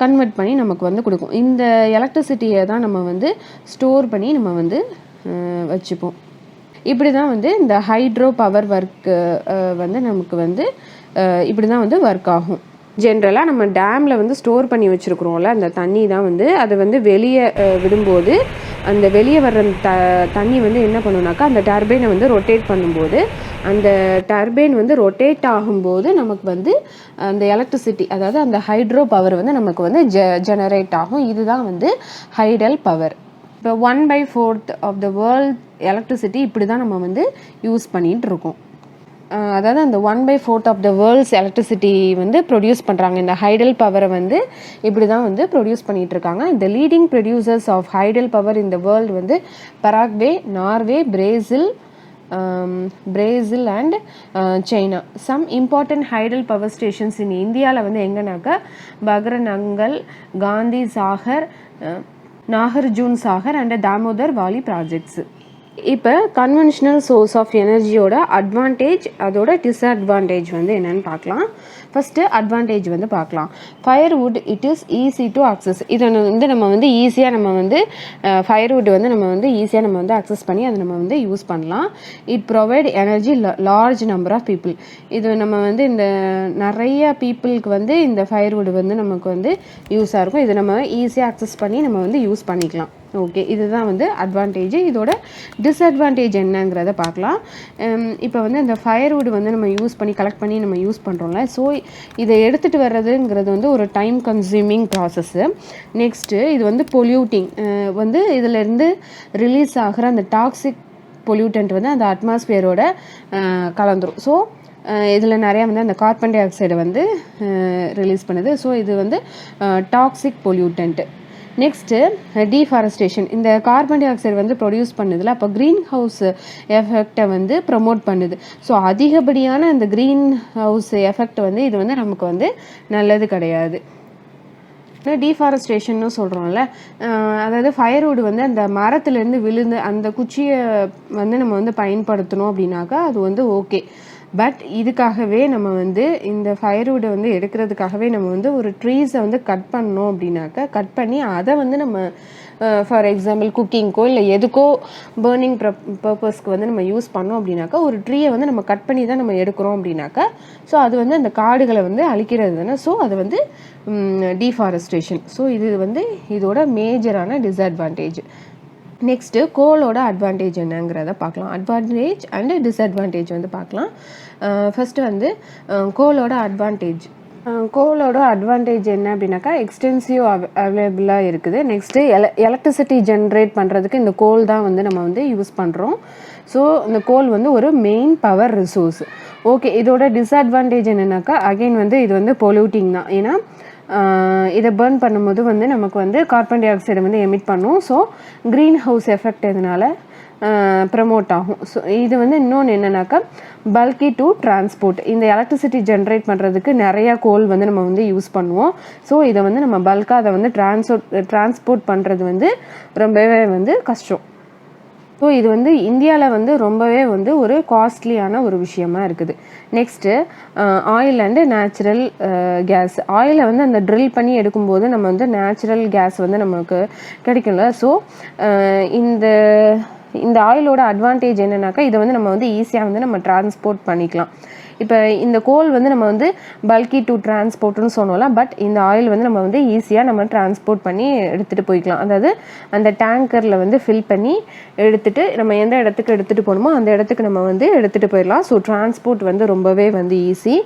கன்வெர்ட் பண்ணி நமக்கு வந்து கொடுக்கும். இந்த எலக்ட்ரிசிட்டியை தான் நம்ம வந்து ஸ்டோர் பண்ணி நம்ம வந்து வச்சுப்போம். இப்படி தான் வந்து இந்த ஹைட்ரோ பவர் ஒர்க்கு வந்து நமக்கு வந்து இப்படி தான் வந்து ஒர்க் ஆகும். ஜென்ரலாக நம்ம டேமில் வந்து ஸ்டோர் பண்ணி வச்சுருக்குறோம்ல அந்த தண்ணி தான் வந்து அதை வந்து வெளியே விடும்போது அந்த வெளியே வர்ற தண்ணி வந்து என்ன பண்ணுனாக்கா அந்த டர்பைனை வந்து ரொட்டேட் பண்ணும்போது அந்த டர்பைன் வந்து ரொட்டேட் ஆகும்போது நமக்கு வந்து அந்த எலக்ட்ரிசிட்டி அதாவது அந்த ஹைட்ரோ பவர் வந்து நமக்கு வந்து ஜெனரேட் ஆகும். இதுதான் வந்து ஹைடல் பவர். இப்போ 1/4 ஆஃப் த வேர்ல்ட் எலக்ட்ரிசிட்டி இப்படி தான் நம்ம வந்து யூஸ் பண்ணிகிட்டு இருக்கோம். அதாவது அந்த 1/4 ஆஃப் த வேர்ல்ட்ஸ் எலக்ட்ரிசிட்டி வந்து ப்ரொடியூஸ் பண்ணுறாங்க. இந்த ஹைடல் பவரை வந்து இப்படி தான் வந்து ப்ரொடியூஸ் பண்ணிகிட்ருக்காங்க. இந்த leading producers of hydel power இந்த வேர்ல்டு வந்து Paraguay, Norway, Brazil and China. Some important hydel power stations in இந்தியாவில் வந்து எங்கன்னாக்கா Bhakranangal, Gandhi Sagar, Nagarjuna Sagar and Damodar valley projects. இப்போ கன்வென்ஷனல் சோர்ஸ் ஆஃப் எனர்ஜியோட அட்வான்டேஜ் அதோட டிஸ்அட்வான்டேஜ் வந்து என்னென்னு பார்க்கலாம். ஃபஸ்ட்டு அட்வான்டேஜ் வந்து பார்க்கலாம். Firewood it is easy to access. இதை வந்து நம்ம வந்து ஈஸியாக நம்ம வந்து ஃபயர்வுட் வந்து நம்ம வந்து ஈஸியாக நம்ம வந்து அக்சஸ் பண்ணி அதை நம்ம வந்து யூஸ் பண்ணலாம். It provide energy large number of people. இது நம்ம வந்து இந்த நிறைய பீப்புளுக்கு வந்து இந்த ஃபயர்வுட் வந்து நமக்கு வந்து யூஸாக இருக்கும். இதை நம்ம ஈஸியாக அக்சஸ் பண்ணி நம்ம வந்து யூஸ் பண்ணிக்கலாம். ஓகே, இதுதான் வந்து அட்வான்டேஜ். இதோட டிஸ்அட்வான்டேஜ் என்னங்கிறத பார்க்கலாம். இப்போ வந்து இந்த ஃபயர்வுட் வந்து நம்ம யூஸ் பண்ணி கலெக்ட் பண்ணி நம்ம யூஸ் பண்ணுறோம்ல. ஸோ இதை எடுத்துகிட்டு வர்றதுங்கிறது வந்து ஒரு டைம் கன்சியூமிங் ப்ராசஸ்ஸு. நெக்ஸ்ட்டு இது வந்து பொல்யூட்டிங் வந்து இதிலேருந்து ரிலீஸ் ஆகிற அந்த டாக்ஸிக் பொல்யூட்டன்ட் வந்து அந்த அட்மாஸ்பியரோட கலந்துரும். ஸோ இதில் நிறையா வந்து அந்த கார்பன் டை ஆக்சைடை வந்து ரிலீஸ் பண்ணுது. ஸோ இது வந்து டாக்ஸிக் பொல்யூட்டன்ட்டு. Next deforestation. இந்த கார்பன் டை ஆக்சைடு வந்து ப்ரொடியூஸ் பண்ணுதில்ல, அப்போ க்ரீன் ஹவுஸ் எஃபெக்டை வந்து ப்ரமோட் பண்ணுது. ஸோ அதிகப்படியான அந்த க்ரீன் ஹவுஸ் எஃபெக்ட் வந்து இது வந்து நமக்கு வந்து நல்லது கிடையாது. டீஃபாரஸ்டேஷன்னு சொல்கிறோம்ல, அதாவது ஃபயர்வுட் வந்து அந்த மரத்துலேருந்து விழுந்து அந்த குச்சியை வந்து நம்ம வந்து பயன்படுத்தணும் அப்படின்னாக்கா அது வந்து ஓகே. பட் இதுக்காகவே நம்ம வந்து இந்த ஃபயர்வுட்டை வந்து எடுக்கிறதுக்காகவே நம்ம வந்து ஒரு ட்ரீஸை வந்து கட் பண்ணோம் அப்படின்னாக்கா கட் பண்ணி அதை வந்து நம்ம ஃபார் எக்ஸாம்பிள் குக்கிங்க்கோ இல்லை எதுக்கோ பேர்னிங் பர்பஸ்க்கு வந்து நம்ம யூஸ் பண்ணோம் அப்படின்னாக்கா ஒரு ட்ரீயை வந்து நம்ம கட் பண்ணி தான் நம்ம எடுக்கிறோம் அப்படின்னாக்கா ஸோ அது வந்து அந்த காடுகளை வந்து அழிக்கிறது தானே. ஸோ அது வந்து டீஃபாரஸ்டேஷன். ஸோ இது வந்து இதோட மேஜரான டிஸ்அட்வான்டேஜ். நெக்ஸ்ட்டு கோலோட அட்வான்டேஜ் என்னங்கிறத பார்க்கலாம். அட்வான்டேஜ் அண்டு டிஸ்அட்வான்டேஜ் வந்து பார்க்கலாம். ஃபஸ்ட்டு வந்து கோலோட அட்வான்டேஜ். கோலோட அட்வான்டேஜ் என்ன அப்படின்னாக்கா எக்ஸ்டென்சிவ் அவைலபிளாக இருக்குது. நெக்ஸ்ட்டு எலக்ட்ரிசிட்டி ஜென்ரேட் பண்ணுறதுக்கு இந்த கோல் தான் வந்து நம்ம வந்து யூஸ் பண்ணுறோம். ஸோ இந்த கோல் வந்து ஒரு மெயின் பவர் ரிசோர்ஸ். ஓகே, இதோட டிஸ்அட்வான்டேஜ் என்னென்னாக்கா அகெயின் வந்து இது வந்து பொல்யூட்டிங் தான். ஏன்னா இதை பர்ன் பண்ணும்போது வந்து நமக்கு வந்து கார்பன் டை ஆக்சைடை வந்து எமிட் பண்ணும். ஸோ க்ரீன் ஹவுஸ் எஃபெக்ட் இதனால் ப்ரமோட் ஆகும். ஸோ இது வந்து இன்னொன்று என்னன்னாக்கா பல்கி டு டிரான்ஸ்போர்ட். இந்த எலக்ட்ரிசிட்டி ஜென்ரேட் பண்ணுறதுக்கு நிறையா கோல் வந்து நம்ம வந்து யூஸ் பண்ணுவோம். ஸோ இதை வந்து நம்ம பல்காக அதை வந்து டிரான்ஸ்போர்ட் பண்ணுறது வந்து ரொம்பவே வந்து கஷ்டம். ஸோ இது வந்து இந்தியாவில் வந்து ரொம்பவே வந்து ஒரு காஸ்ட்லியான ஒரு விஷயமா இருக்குது. Next oil and natural gas. ஆயிலை வந்து அந்த ட்ரில் பண்ணி எடுக்கும்போது நம்ம வந்து நேச்சுரல் கேஸ் வந்து நமக்கு கிடைக்கும்ல. ஸோ இந்த ஆயிலோட அட்வான்டேஜ் என்னன்னாக்கா இதை வந்து நம்ம வந்து ஈஸியாக வந்து நம்ம டிரான்ஸ்போர்ட் பண்ணிக்கலாம். இப்போ இந்த கோல் வந்து நம்ம வந்து பல்கி டு டிரான்ஸ்போர்ட்னு சொன்னோம்ல, பட் இந்த ஆயில் வந்து நம்ம வந்து ஈஸியாக நம்ம டிரான்ஸ்போர்ட் பண்ணி எடுத்துகிட்டு போய்க்கலாம். அதாவது அந்த டேங்கரில் வந்து ஃபில் பண்ணி எடுத்துகிட்டு நம்ம எந்த இடத்துக்கு எடுத்துகிட்டு போகணுமோ அந்த இடத்துக்கு நம்ம வந்து எடுத்துகிட்டு போயிடலாம். ஸோ டிரான்ஸ்போர்ட் வந்து ரொம்பவே வந்து ஈஸி.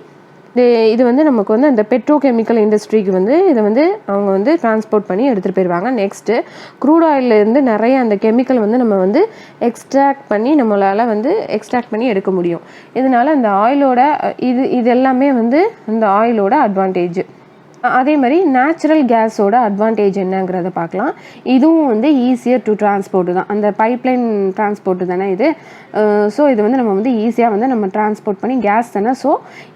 இது வந்து நமக்கு வந்து அந்த பெட்ரோகெமிக்கல் இண்டஸ்ட்ரிக்கு வந்து இதை வந்து அவங்க வந்து டிரான்ஸ்போர்ட் பண்ணி எடுத்துகிட்டு போயிடுவாங்க. நெக்ஸ்ட்டு க்ரூட் ஆயிலேருந்து நிறைய அந்த கெமிக்கல் வந்து நம்ம வந்து எக்ஸ்ட்ராக்ட் பண்ணி எடுக்க முடியும். இதனால் அந்த ஆயிலோட இது எல்லாமே வந்து அந்த ஆயிலோட அட்வான்டேஜ். அதே மாதிரி நேச்சுரல் கேஸோட அட்வான்டேஜ் என்னங்கிறத பார்க்கலாம். இதுவும் வந்து ஈஸியர் டு டிரான்ஸ்போர்ட்டு தான். அந்த பைப்லைன் டிரான்ஸ்போர்ட்டு தானே இது. ஸோ இது வந்து நம்ம வந்து ஈஸியாக வந்து நம்ம டிரான்ஸ்போர்ட் பண்ணி கேஸ் தானே. ஸோ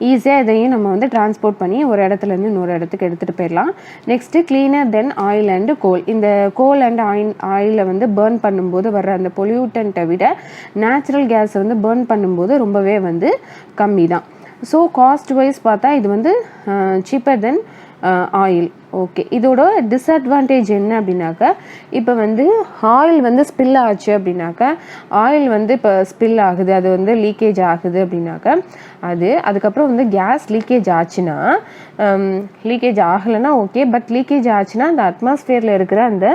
ஈஸியாக இதையும் நம்ம வந்து டிரான்ஸ்போர்ட் பண்ணி ஒரு இடத்துலேருந்து இன்னொரு இடத்துக்கு எடுத்துகிட்டு போயிடலாம். Next cleaner then oil and coal. இந்த கோல் அண்ட் ஆயிலை வந்து பர்ன் பண்ணும்போது வர்ற அந்த பொல்யூட்டண்ட்டை விட நேச்சுரல் கேஸை வந்து பர்ன் பண்ணும்போது ரொம்பவே வந்து கம்மி தான். ஸோ காஸ்ட் வைஸ் பார்த்தா இது வந்து சீப்பர் தென் ஆயில். ஓகே, இதோட டிஸ்அட்வான்டேஜ் என்ன அப்படின்னாக்கா இப்போ வந்து ஆயில் வந்து ஸ்பில் ஆச்சு அப்படின்னாக்கா ஆயில் வந்து இப்போ ஸ்பில் ஆகுது, அது வந்து லீக்கேஜ் ஆகுது அப்படின்னாக்கா அதுக்கப்புறம் வந்து கேஸ் லீக்கேஜ் ஆச்சுன்னா லீக்கேஜ் ஆகலைன்னா ஓகே, பட் லீக்கேஜ் ஆச்சுன்னா அந்த அட்மாஸ்ஃபியரில் இருக்கிற அந்த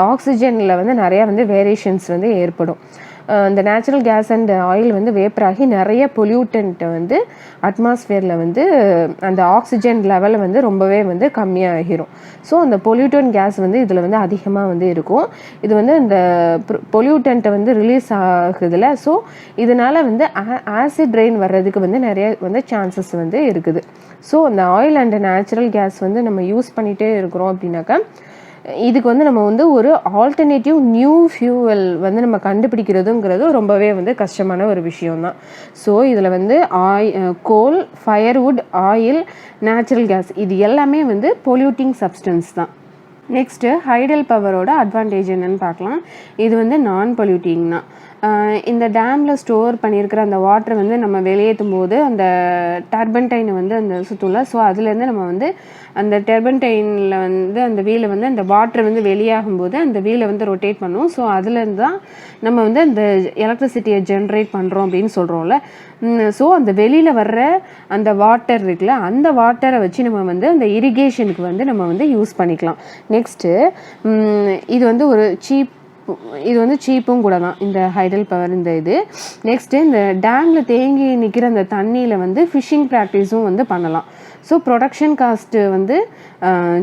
ஆக்சிஜனில் வந்து நிறையா வந்து வேரியேஷன்ஸ் வந்து ஏற்படும். இந்த நேச்சுரல் கேஸ் அண்ட் ஆயில் வந்து வேப்பராகி நிறைய பொல்யூட்டன்ட்டை வந்து அட்மாஸ்ஃபியரில் வந்து அந்த ஆக்சிஜன் லெவலை வந்து ரொம்பவே வந்து கம்மியாகிடும். ஸோ அந்த பொல்யூட்டன் கேஸ் வந்து இதில் வந்து அதிகமாக வந்து இருக்கும். இது வந்து இந்த பொல்யூட்டன்ட்டை வந்து ரிலீஸ் ஆகுதுல. ஸோ இதனால் வந்து ஆசிட் ரெயின் வர்றதுக்கு வந்து நிறைய வந்து சான்சஸ் வந்து இருக்குது. ஸோ அந்த ஆயில் அண்ட் நேச்சுரல் கேஸ் வந்து நம்ம யூஸ் பண்ணிகிட்டே இருக்கிறோம் அப்படின்னாக்கா இதுக்கு வந்து நம்ம வந்து ஒரு ஆல்டர்னேட்டிவ் நியூ ஃபியூவல் வந்து நம்ம கண்டுபிடிக்கிறதுங்கிறது ரொம்பவே வந்து கஷ்டமான ஒரு விஷயம்தான். ஸோ இதில் வந்து கோல், ஃபயர்வுட், ஆயில், நேச்சுரல் கேஸ் இது எல்லாமே வந்து பொல்யூட்டிங் சப்ஸ்டன்ஸ் தான். நெக்ஸ்ட்டு ஹைடல் பவரோட அட்வான்டேஜ் என்னன்னு பார்க்கலாம். இது வந்து நான் பொல்யூட்டிங் தான். இந்த டேமில் ஸ்டோர் பண்ணியிருக்கிற அந்த வாட்டரை வந்து நம்ம வெளியேற்றும் போது அந்த டர்பன்டைனை வந்து அந்த சுற்றும்ல. ஸோ அதுலேருந்து நம்ம வந்து அந்த டர்பன்டைனில் வந்து அந்த வீலை வந்து அந்த வாட்டர் வந்து வெளியாகும்போது அந்த வீலை வந்து ரொட்டேட் பண்ணும். ஸோ அதுலேருந்து தான் நம்ம வந்து அந்த எலக்ட்ரிசிட்டியை ஜென்ரேட் பண்ணுறோம் அப்படின்னு சொல்கிறோம்ல. ஸோ அந்த வெளியில் வர்ற அந்த வாட்டர் இருக்குல்ல, அந்த வாட்டரை வச்சு நம்ம வந்து அந்த இரிகேஷனுக்கு வந்து நம்ம வந்து யூஸ் பண்ணிக்கலாம். நெக்ஸ்ட்டு இது வந்து ஒரு சீப்பும் கூட தான் இந்த ஹைடல் பவர் இந்த இது. நெக்ஸ்ட்டு இந்த டேமில் தேங்கி நிற்கிற அந்த தண்ணியில் வந்து ஃபிஷ்ஷிங் ப்ராக்டிஸும் வந்து பண்ணலாம். ஸோ ப்ரொடக்ஷன் காஸ்ட்டு வந்து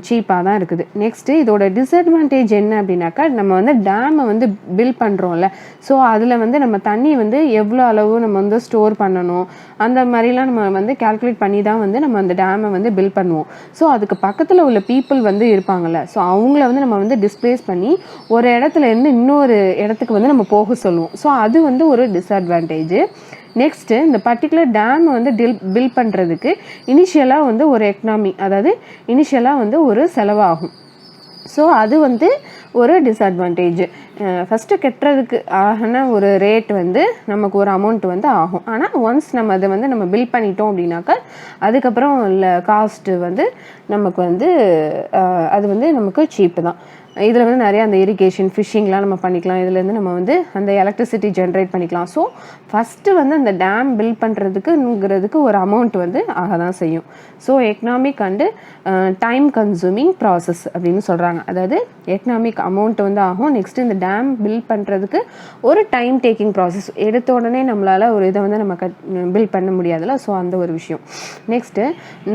சீப்பாக தான் இருக்குது. நெக்ஸ்ட்டு இதோட டிஸ்அட்வான்டேஜ் என்ன அப்படின்னாக்கா நம்ம வந்து டேமை வந்து பில்ட் பண்ணுறோம்ல. ஸோ அதில் வந்து நம்ம தண்ணி வந்து எவ்வளோ அளவு நம்ம வந்து ஸ்டோர் பண்ணணும் அந்த மாதிரிலாம் நம்ம வந்து கால்குலேட் பண்ணி தான் வந்து நம்ம அந்த டேமை வந்து பில்ட் பண்ணுவோம். ஸோ அதுக்கு பக்கத்தில் உள்ள பீப்புள் வந்து இருப்பாங்கள்ல, ஸோ அவங்கள வந்து நம்ம வந்து டிஸ்பிளேஸ் பண்ணி ஒரு இடத்துலேருந்து இன்னொரு இடத்துக்கு வந்து நம்ம போக சொல்லுவோம். ஸோ அது வந்து ஒரு டிஸ்அட்வான்டேஜ். நெக்ஸ்ட்டு இந்த பர்டிகுலர் டேம் வந்து பில்ட் பண்ணுறதுக்கு இனிஷியலாக வந்து ஒரு அதாவது இனிஷியலாக வந்து ஒரு செலவாகும். ஸோ அது வந்து ஒரு டிஸ்அட்வான்டேஜ். ஃபஸ்ட்டு கட்டுறதுக்கு ஆகின ஒரு ரேட் வந்து நமக்கு ஒரு அமௌண்ட் வந்து ஆகும். ஆனால் ஒன்ஸ் நம்ம அதை வந்து நம்ம பில் பண்ணிட்டோம் அப்படின்னாக்கா அதுக்கப்புறம் உள்ள காஸ்ட்டு வந்து நமக்கு வந்து அது வந்து நமக்கு சீப்பு தான். இதில் வந்து நிறையா அந்த இரிகேஷன், ஃபிஷ்ஷிங்லாம் நம்ம பண்ணிக்கலாம். இதுலேருந்து நம்ம வந்து அந்த எலக்ட்ரிசிட்டி ஜென்ரேட் பண்ணிக்கலாம். ஸோ ஃபஸ்ட்டு வந்து அந்த டேம் பில்ட் பண்ணுறதுக்குங்கிறதுக்கு ஒரு அமௌண்ட் வந்து ஆக தான் செய்யும். So economic and time consuming process அப்படின்னு சொல்கிறாங்க. அதாவது எக்கனாமிக் அமௌண்ட் வந்து ஆகும். நெக்ஸ்ட்டு இந்த டேம் பில்ட் பண்ணுறதுக்கு ஒரு டைம் டேக்கிங் ப்ராசஸ். எடுத்த உடனே நம்மளால் ஒரு இதை வந்து நம்ம பில்ட் பண்ண முடியாதுல்ல. ஸோ அந்த ஒரு விஷயம். நெக்ஸ்ட்டு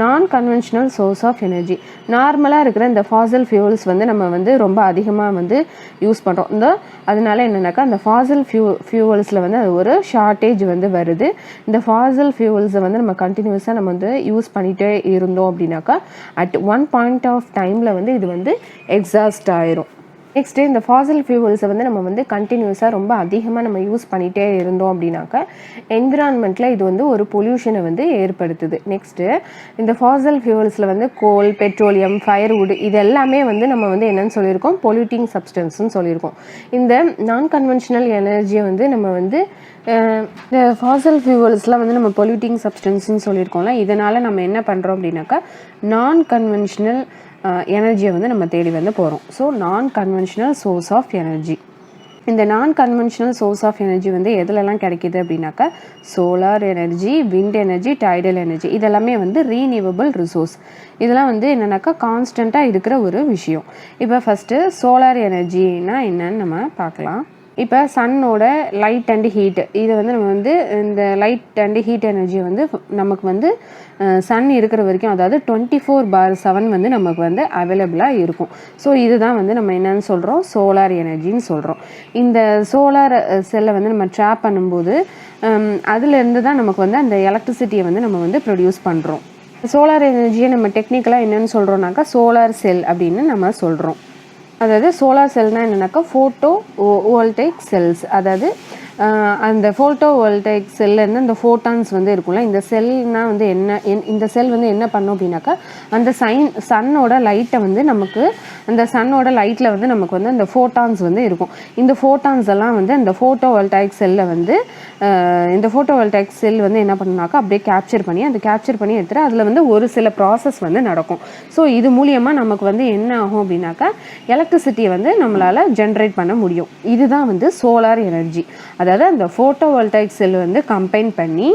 நான் கன்வென்ஷனல் சோர்ஸ் ஆஃப் எனர்ஜி. நார்மலாக இருக்கிற இந்த ஃபாசில் ஃபியூல்ஸ் வந்து நம்ம வந்து ரொம்ப அதிகமாக வந்து யூஸ் பண்ணுறோம். அதனால என்னென்னாக்கா அந்த ஃபாசில் ஃபியூவல்ஸில் வந்து அது ஒரு ஷார்ட்டேஜ் வந்து வருது. இந்த ஃபாசில் ஃபியூவல்ஸை வந்து நம்ம கண்டினியூஸாக நம்ம வந்து யூஸ் பண்ணிகிட்டே இருந்தோம் அப்படின்னாக்கா அட் ஒன் பாயிண்ட் ஆஃப் டைமில் வந்து இது வந்து எக்ஸாஸ்ட் ஆயிரும். நெக்ஸ்ட்டு இந்த ஃபாசில் ஃபியூவல்ஸை வந்து நம்ம வந்து கண்டினியூஸாக ரொம்ப அதிகமாக நம்ம யூஸ் பண்ணிகிட்டே இருந்தோம் அப்படின்னாக்கா என்விரான்மெண்ட்டில் இது வந்து ஒரு பொல்யூஷனை வந்து ஏற்படுத்துது. நெக்ஸ்ட்டு இந்த ஃபாசில் ஃபியூவல்ஸில் வந்து கோல், பெட்ரோலியம், ஃபயர்வுட் இது எல்லாமே வந்து நம்ம வந்து என்னென்னு சொல்லியிருக்கோம், பொல்யூட்டிங் சப்ஸ்டன்ஸ்னு சொல்லியிருக்கோம். இந்த நான் கன்வென்ஷனல் எனர்ஜியை வந்து நம்ம வந்து இந்த ஃபாசில் ஃபியூவல்ஸ்லாம் வந்து நம்ம பொல்யூட்டிங் சப்ஸ்டன்ஸ்னு சொல்லியிருக்கோம்ல. இதனால் நம்ம என்ன பண்ணுறோம் அப்படின்னாக்கா நான் கன்வென்ஷனல் எனர்ஜியை வந்து நம்ம தேடி வந்து போகிறோம். ஸோ நான் கன்வென்ஷனல் சோர்ஸ் ஆஃப் எனர்ஜி. இந்த நான் கன்வென்ஷனல் சோர்ஸ் ஆஃப் எனர்ஜி வந்து எதுலலாம் கிடைக்கிது அப்படின்னாக்கா solar energy, wind energy, tidal energy இதெல்லாமே வந்து ரீனியூவபிள் ரிசோர்ஸ். இதெல்லாம் வந்து என்னென்னாக்கா கான்ஸ்டண்ட்டாக இருக்கிற ஒரு விஷயம். இப்போ ஃபஸ்ட்டு சோலார் எனர்ஜின்னா என்னன்னு நம்ம பார்க்கலாம். இப்போ சன்னோட லைட் அண்ட் ஹீட் இதை வந்து நம்ம வந்து இந்த லைட் அண்ட் ஹீட் எனர்ஜியை வந்து நமக்கு வந்து சன் இருக்கிற வரைக்கும், அதாவது 24/7 வந்து நமக்கு வந்து அவைலபிளாக இருக்கும். ஸோ இதுதான் வந்து நம்ம என்னன்னு சொல்கிறோம், சோலார் எனர்ஜின்னு சொல்கிறோம். இந்த சோலார் செல்லை வந்து நம்ம ட்ராப் பண்ணும்போது அதுலேருந்து தான் நமக்கு வந்து அந்த எலக்ட்ரிசிட்டியை வந்து நம்ம வந்து ப்ரொடியூஸ் பண்ணுறோம். சோலார் எனர்ஜியை நம்ம டெக்னிக்கலாக என்னென்னு சொல்கிறோம்னாக்கா சோலார் செல் அப்படின்னு நம்ம சொல்கிறோம். அதாவது சோலார் செல்னால் என்னென்னாக்கா ஃபோட்டோ வோல்டைக் செல்ஸ். அதாவது அந்த ஃபோட்டோ வோல்டைக் செல்லேருந்து அந்த ஃபோட்டான்ஸ் வந்து இருக்கும்ல, இந்த செல்னால் வந்து இந்த செல் வந்து என்ன பண்ணும் அப்படின்னாக்கா அந்த சன்னோட லைட்டை வந்து நமக்கு அந்த சன்னோட லைட்டில் வந்து நமக்கு வந்து அந்த ஃபோட்டான்ஸ் வந்து இருக்கும். இந்த ஃபோட்டான்ஸ் எல்லாம் வந்து அந்த ஃபோட்டோ வோல்டைக் செல்லை வந்து இந்த ஃபோட்டோ வோல்டைக் செல் வந்து என்ன பண்ணுனாக்கா அப்படியே கேப்சர் பண்ணி எடுத்துகிட்டு அதில் வந்து ஒரு சில ப்ராசஸ் வந்து நடக்கும். ஸோ இது மூலியமாக நமக்கு வந்து என்ன ஆகும் அப்படின்னாக்கா எலக்ட்ரிசிட்டியை வந்து நம்மளால் ஜென்ரேட் பண்ண முடியும். இதுதான் வந்து சோலார் எனர்ஜி. அதாவது அந்த ஃபோட்டோ வோல்டைக் செல் வந்து கம்பைன் பண்ணி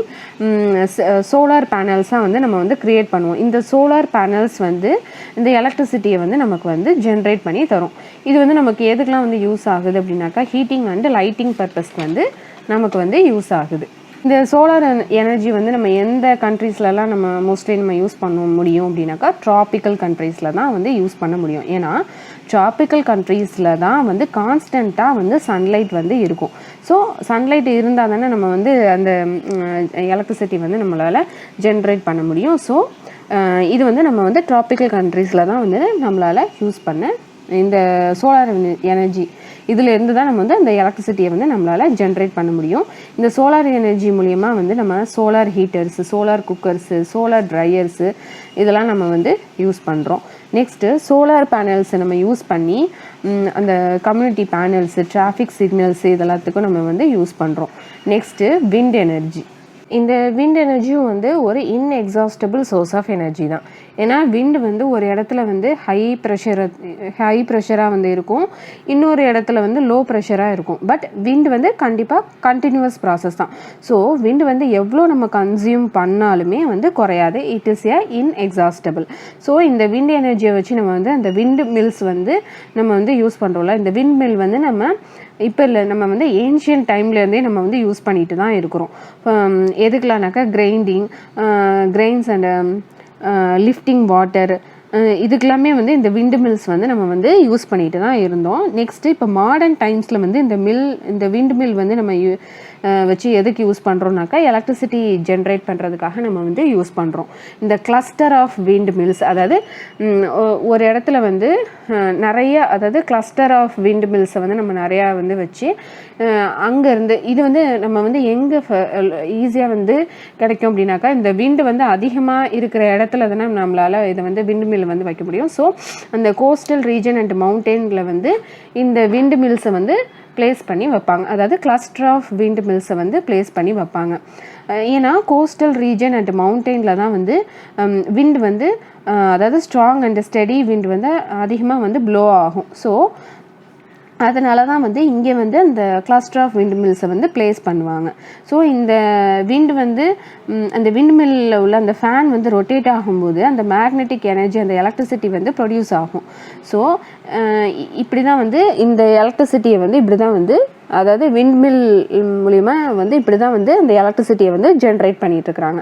சோலார் பேனல்ஸாக வந்து நம்ம வந்து க்ரியேட் பண்ணுவோம். இந்த சோலார் பேனல்ஸ் வந்து இந்த எலக்ட்ரிசிட்டியை வந்து நமக்கு வந்து ஜென்ரேட் பண்ணி தரும். இது வந்து நமக்கு எதுக்கெலாம் வந்து யூஸ் ஆகுது அப்படின்னாக்கா ஹீட்டிங் அண்ட் லைட்டிங் பர்பஸ்க்கு வந்து நமக்கு வந்து யூஸ் ஆகுது. இந்த சோலார் எனர்ஜி வந்து நம்ம எந்த கண்ட்ரீஸ்லலாம் நம்ம மோஸ்ட்லி நம்ம யூஸ் பண்ண முடியும் அப்படின்னாக்கா ட்ராபிக்கல் கண்ட்ரீஸில் தான் வந்து யூஸ் பண்ண முடியும். ஏன்னா ட்ராபிக்கல் கண்ட்ரீஸில் தான் வந்து கான்ஸ்டண்ட்டாக வந்து சன்லைட் வந்து இருக்கும். ஸோ சன்லைட் இருந்தால் தானே நம்ம வந்து அந்த எலக்ட்ரிசிட்டி வந்து நம்மளால் ஜென்ரேட் பண்ண முடியும். ஸோ இது வந்து நம்ம வந்து ட்ராபிக்கல் கண்ட்ரீஸில் தான் வந்து நம்மளால் யூஸ் பண்ண இந்த சோலார் எனர்ஜி இதில் இருந்து தான் நம்ம வந்து அந்த எலக்ட்ரிசிட்டியை வந்து நம்மளால் ஜென்ரேட் பண்ண முடியும். இந்த சோலார் எனர்ஜி மூலிமா வந்து நம்ம சோலார் ஹீட்டர்ஸு, சோலார் குக்கர்ஸு, சோலார் ட்ரையர்ஸு இதெல்லாம் நம்ம வந்து யூஸ் பண்ணுறோம். நெக்ஸ்ட்டு சோலார் பேனல்ஸை நம்ம யூஸ் பண்ணி அந்த கம்யூனிட்டி பேனல்ஸு, டிராஃபிக் சிக்னல்ஸு இதெல்லாத்துக்கும் நம்ம வந்து யூஸ் பண்ணுறோம். Next wind energy. இந்த விண்ட் எனர்ஜியும் வந்து ஒரு இன்எக்ஸாஸ்டபிள் சோர்ஸ் ஆஃப் எனர்ஜி தான். ஏன்னா விண்டு வந்து ஒரு இடத்துல வந்து ஹை ப்ரெஷராக வந்து இருக்கும், இன்னொரு இடத்துல வந்து லோ ப்ரெஷராக இருக்கும். பட் விண்டு வந்து கண்டிப்பாக கண்டினியூவஸ் ப்ராசஸ் தான். ஸோ விண்டு வந்து எவ்வளோ நம்ம கன்சியூம் பண்ணாலுமே வந்து குறையாது. It is a inexhaustible. So இந்த விண்ட் எனர்ஜியை வச்சு நம்ம வந்து அந்த விண்டு மில்ஸ் வந்து நம்ம வந்து யூஸ் பண்ணுறோம்ல, இந்த விண்ட் மில் வந்து நம்ம இப்போ இல்லை, நம்ம வந்து ஏன்ஷியன்ட் டைம்லேருந்தே நம்ம வந்து யூஸ் பண்ணிட்டு தான் இருக்கிறோம். எதுக்கலானாக்கா கிரெயின்ஸ் அண்ட் லிஃப்டிங் வாட்டர் இதுக்கெல்லாமே வந்து இந்த விண்டு மில்ஸ் வந்து நம்ம வந்து யூஸ் பண்ணிட்டு தான் இருந்தோம். நெக்ஸ்ட்டு இப்போ மாடர்ன் டைம்ஸில் வந்து இந்த விண்டு மில் வந்து நம்ம வச்சு எதுக்கு யூஸ் பண்ணுறோம்னாக்கா எலக்ட்ரிசிட்டி ஜென்ரேட் பண்ணுறதுக்காக நம்ம வந்து யூஸ் பண்ணுறோம். இந்த கிளஸ்டர் ஆஃப் விண்ட் மில்ஸ், அதாவது ஒரு இடத்துல வந்து அதாவது கிளஸ்டர் ஆஃப் விண்ட் மில்ஸை வந்து நம்ம நிறையா வந்து வச்சு அங்கேருந்து இது வந்து நம்ம வந்து எங்கே ஈஸியாக வந்து கிடைக்கும் அப்படின்னாக்கா இந்த விண்டு வந்து அதிகமாக இருக்கிற இடத்துல தானே நம்மளால் இதை வந்து விண்டு மில் வந்து வைக்க முடியும். ஸோ அந்த கோஸ்டல் ரீஜன் அண்ட் மவுண்டெயினில் வந்து இந்த விண்டு மில்ஸை வந்து பிளேஸ் பண்ணி வைப்பாங்க. அதாவது கிளஸ்டர் ஆஃப் விண்ட் மில்ஸை வந்து பிளேஸ் பண்ணி வைப்பாங்க. ஏன்னா கோஸ்டல் ரீஜன் அண்ட் மவுண்டெயினில் தான் வந்து விண்ட் வந்து அதாவது ஸ்ட்ராங் அண்ட் ஸ்டெடி விண்ட் வந்து அதிகமாக வந்து ப்ளோ ஆகும். ஸோ அதனால தான் வந்து இங்கே வந்து அந்த கிளஸ்டர் ஆஃப் விண்ட் மில்ஸை வந்து பிளேஸ் பண்ணுவாங்க. ஸோ இந்த விண்ட் வந்து அந்த விண்ட் மில்லில் உள்ள அந்த ஃபேன் வந்து ரொட்டேட் ஆகும்போது அந்த மேக்னெட்டிக் எனர்ஜி, அந்த எலக்ட்ரிசிட்டி வந்து ப்ரொடியூஸ் ஆகும். ஸோ இப்படி தான் வந்து இந்த எலக்ட்ரிசிட்டியை வந்து இப்படி தான் வந்து, அதாவது விண்ட்மில் மூலிமா வந்து இப்படி தான் வந்து அந்த எலக்ட்ரிசிட்டியை வந்து ஜென்ரேட் பண்ணிகிட்ருக்குறாங்க.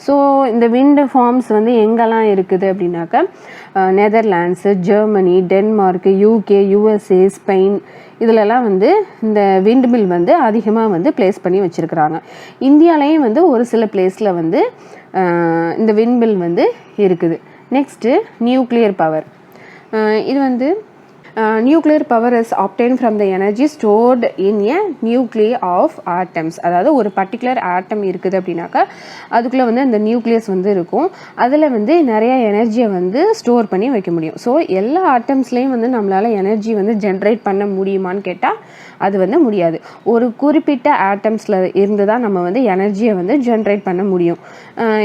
ஸோ இந்த விண்ட் ஃபார்ம்ஸ் வந்து எங்கெல்லாம் இருக்குது அப்படின்னாக்கா Netherlands, Germany, Denmark, UK, USA, Spain இதிலெல்லாம் வந்து இந்த விண்ட்மில் வந்து அதிகமாக வந்து பிளேஸ் பண்ணி வச்சுருக்குறாங்க. இந்தியாவிலையும் வந்து ஒரு சில பிளேஸில் வந்து இந்த விண்ட்மில் வந்து இருக்குது. Next nuclear power. இது வந்து nuclear power is obtained from the energy stored in a nuclei of atoms. அதாவது ஒரு பர்டிகுலர் ஆட்டம் இருக்குது அப்படின்னாக்கா அதுக்குள்ளே வந்து அந்த நியூக்ளியஸ் வந்து இருக்கும். அதில் வந்து நிறையா எனர்ஜியை வந்து ஸ்டோர் பண்ணி வைக்க முடியும். ஸோ எல்லா ஆட்டம்ஸ்லேயும் வந்து நம்மளால் எனர்ஜி வந்து ஜென்ரேட் பண்ண முடியுமான்னு கேட்டால் அது வந்து முடியாது. ஒரு குறிப்பிட்ட ஆட்டம்ஸில் இருந்து தான் நம்ம வந்து எனர்ஜியை வந்து ஜென்ரேட் பண்ண முடியும்.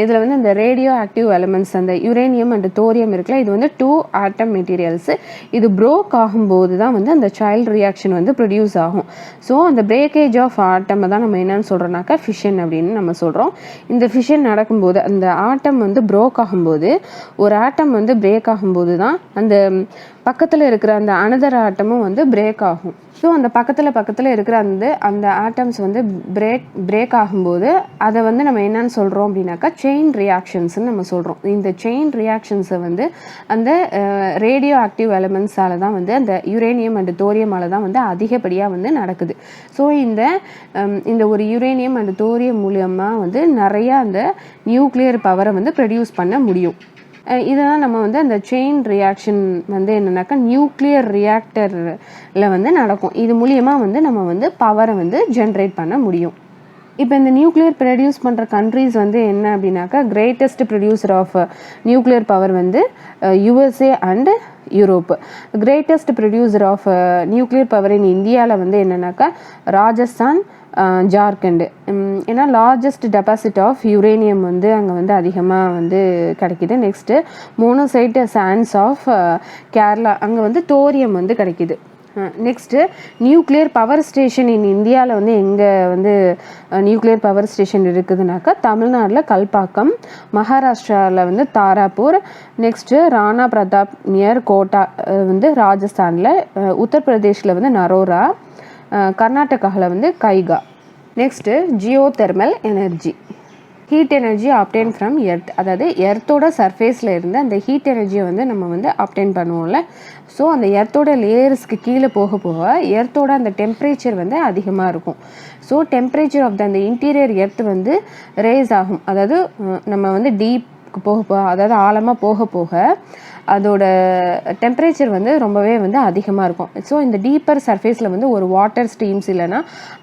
இதில் வந்து இந்த ரேடியோ ஆக்டிவ் எலிமெண்ட்ஸ், அந்த யுரேனியம் அண்ட் தோரியம் இருக்குல்ல, இது வந்து 2 ஆட்டம் மெட்டீரியல்ஸு. இது ப்ரோக் ஆகும்போது தான் வந்து அந்த சைல்டு ரியாக்ஷன் வந்து ப்ரொடியூஸ் ஆகும். ஸோ அந்த பிரேக்கேஜ் ஆஃப் ஆட்டமை தான் நம்ம என்னன்னு சொல்கிறோம்னாக்கா ஃபிஷன் அப்படின்னு நம்ம சொல்கிறோம். இந்த ஃபிஷன் நடக்கும்போது, அந்த ஆட்டம் வந்து ப்ரோக் ஆகும்போது, ஒரு ஆட்டம் வந்து பிரேக் ஆகும்போது தான் அந்த பக்கத்தில் இருக்கிற அந்த அனதர் ஆட்டமும் வந்து பிரேக் ஆகும். ஸோ அந்த பக்கத்தில் இருக்கிற அந்த ஆட்டம்ஸ் வந்து பிரேக் ஆகும்போது அதை வந்து நம்ம என்னன்னு சொல்கிறோம் அப்படின்னாக்கா செயின் ரியாக்ஷன்ஸ்ன்னு நம்ம சொல்கிறோம். இந்த செயின் ரியாக்ஷன்ஸை வந்து அந்த ரேடியோ ஆக்டிவ் எலிமெண்ட்ஸால் தான் வந்து, அந்த யுரேனியம் அண்ட் தோரியமால் தான் வந்து அதிகப்படியாக வந்து நடக்குது. ஸோ இந்த ஒரு யுரேனியம் அண்ட் தோரியம் மூலியமாக வந்து நிறையா அந்த நியூக்ளியர் பவரை வந்து ப்ரொடியூஸ் பண்ண முடியும். இதெல்லாம் நம்ம வந்து அந்த செயின் ரியாக்ஷன் வந்து என்னென்னாக்கா நியூக்ளியர் ரியாக்டரில் வந்து நடக்கும். இது மூலியமாக வந்து நம்ம வந்து பவரை வந்து ஜென்ரேட் பண்ண முடியும். இப்போ இந்த நியூக்ளியர் ப்ரொடியூஸ் பண்ணுற கண்ட்ரீஸ் வந்து என்ன அப்படின்னாக்கா, greatest producer of nuclear power வந்து USA and Europe. Greatest producer of nuclear power in இந்தியாவில் வந்து என்னென்னாக்கா ராஜஸ்தான், ஜார்க்கண்டு. ஏன்னா லார்ஜஸ்ட் டெபாசிட் ஆஃப் யுரேனியம் வந்து அங்கே வந்து அதிகமாக வந்து கிடைக்கிது. Next monazite sands of Kerala, அங்கே வந்து தோரியம் வந்து கிடைக்கிது. Next nuclear power station in இந்தியாவில் வந்து எங்கே வந்து நியூக்ளியர் பவர் ஸ்டேஷன் இருக்குதுனாக்கா தமிழ்நாட்டில் கல்பாக்கம், மகாராஷ்டிராவில் வந்து தாராப்பூர், நெக்ஸ்ட்டு ராணா பிரதாப் நியர் கோட்டா வந்து ராஜஸ்தானில், உத்தரப்பிரதேஷில் வந்து நரோரா, கர்நாடகாவில் வந்து Kaiga. Next geothermal energy. Heat energy obtain from earth. அதாவது எர்த்தோட சர்ஃபேஸில் இருந்து அந்த ஹீட் எனர்ஜியை வந்து நம்ம வந்து ஆப்டெயின் பண்ணுவோம்ல. ஸோ அந்த எர்த்தோட லேயர்ஸ்க்கு கீழே போக போக எர்த்தோட அந்த டெம்பரேச்சர் வந்து அதிகமாக இருக்கும். ஸோ டெம்பரேச்சர் ஆஃப் அந்த இன்டீரியர் எர்த் வந்து ரேஸ் ஆகும். அதாவது நம்ம வந்து டீப்க்கு போக அதாவது ஆழமாக போக போக அதோட டெம்பரேச்சர் வந்து ரொம்பவே வந்து அதிகமாக இருக்கும். ஸோ இந்த டீப்பர் சர்ஃபேஸில் வந்து ஒரு வாட்டர் ஸ்ட்ரீம்ஸ் இல்லைனா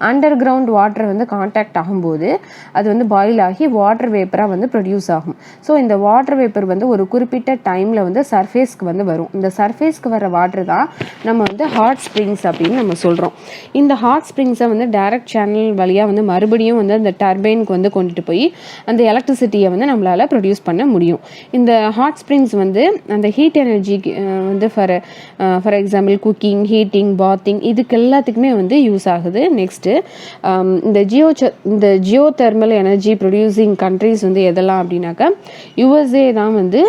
அண்டர் கிரவுண்ட் வாட்டர் வந்து கான்டாக்ட் ஆகும்போது அது வந்து பாயில் ஆகி வாட்டர் வேப்பராக வந்து ப்ரொடியூஸ் ஆகும். ஸோ இந்த வாட்டர் வேப்பர் வந்து ஒரு குறிப்பிட்ட டைமில் வந்து சர்ஃபேஸ்க்கு வந்து வரும். இந்த சர்ஃபேஸ்க்கு வர வாட்டர் தான் நம்ம வந்து ஹாட் ஸ்ப்ரிங்ஸ் அப்படின்னு நம்ம சொல்கிறோம். இந்த ஹாட் ஸ்ப்ரிங்ஸை வந்து டைரக்ட் சேனல் வழியாக வந்து மறுபடியும் வந்து அந்த டர்பைனுக்கு வந்து கொண்டுட்டு போய் அந்த எலக்ட்ரிசிட்டியை வந்து நம்மளால் ப்ரொடியூஸ் பண்ண முடியும். இந்த ஹாட் ஸ்ப்ரிங்ஸ் வந்து அந்த ஹீட் எனர்ஜிக்கு வந்து for example cooking, heating, bathing இதுக்கு எல்லாத்துக்குமே வந்து யூஸ் ஆகுது. நெக்ஸ்ட்டு இந்த Jio thermal energy producing countries வந்து எதெல்லாம் அப்படின்னாக்கா யுஎஸ்ஏ தான் வந்து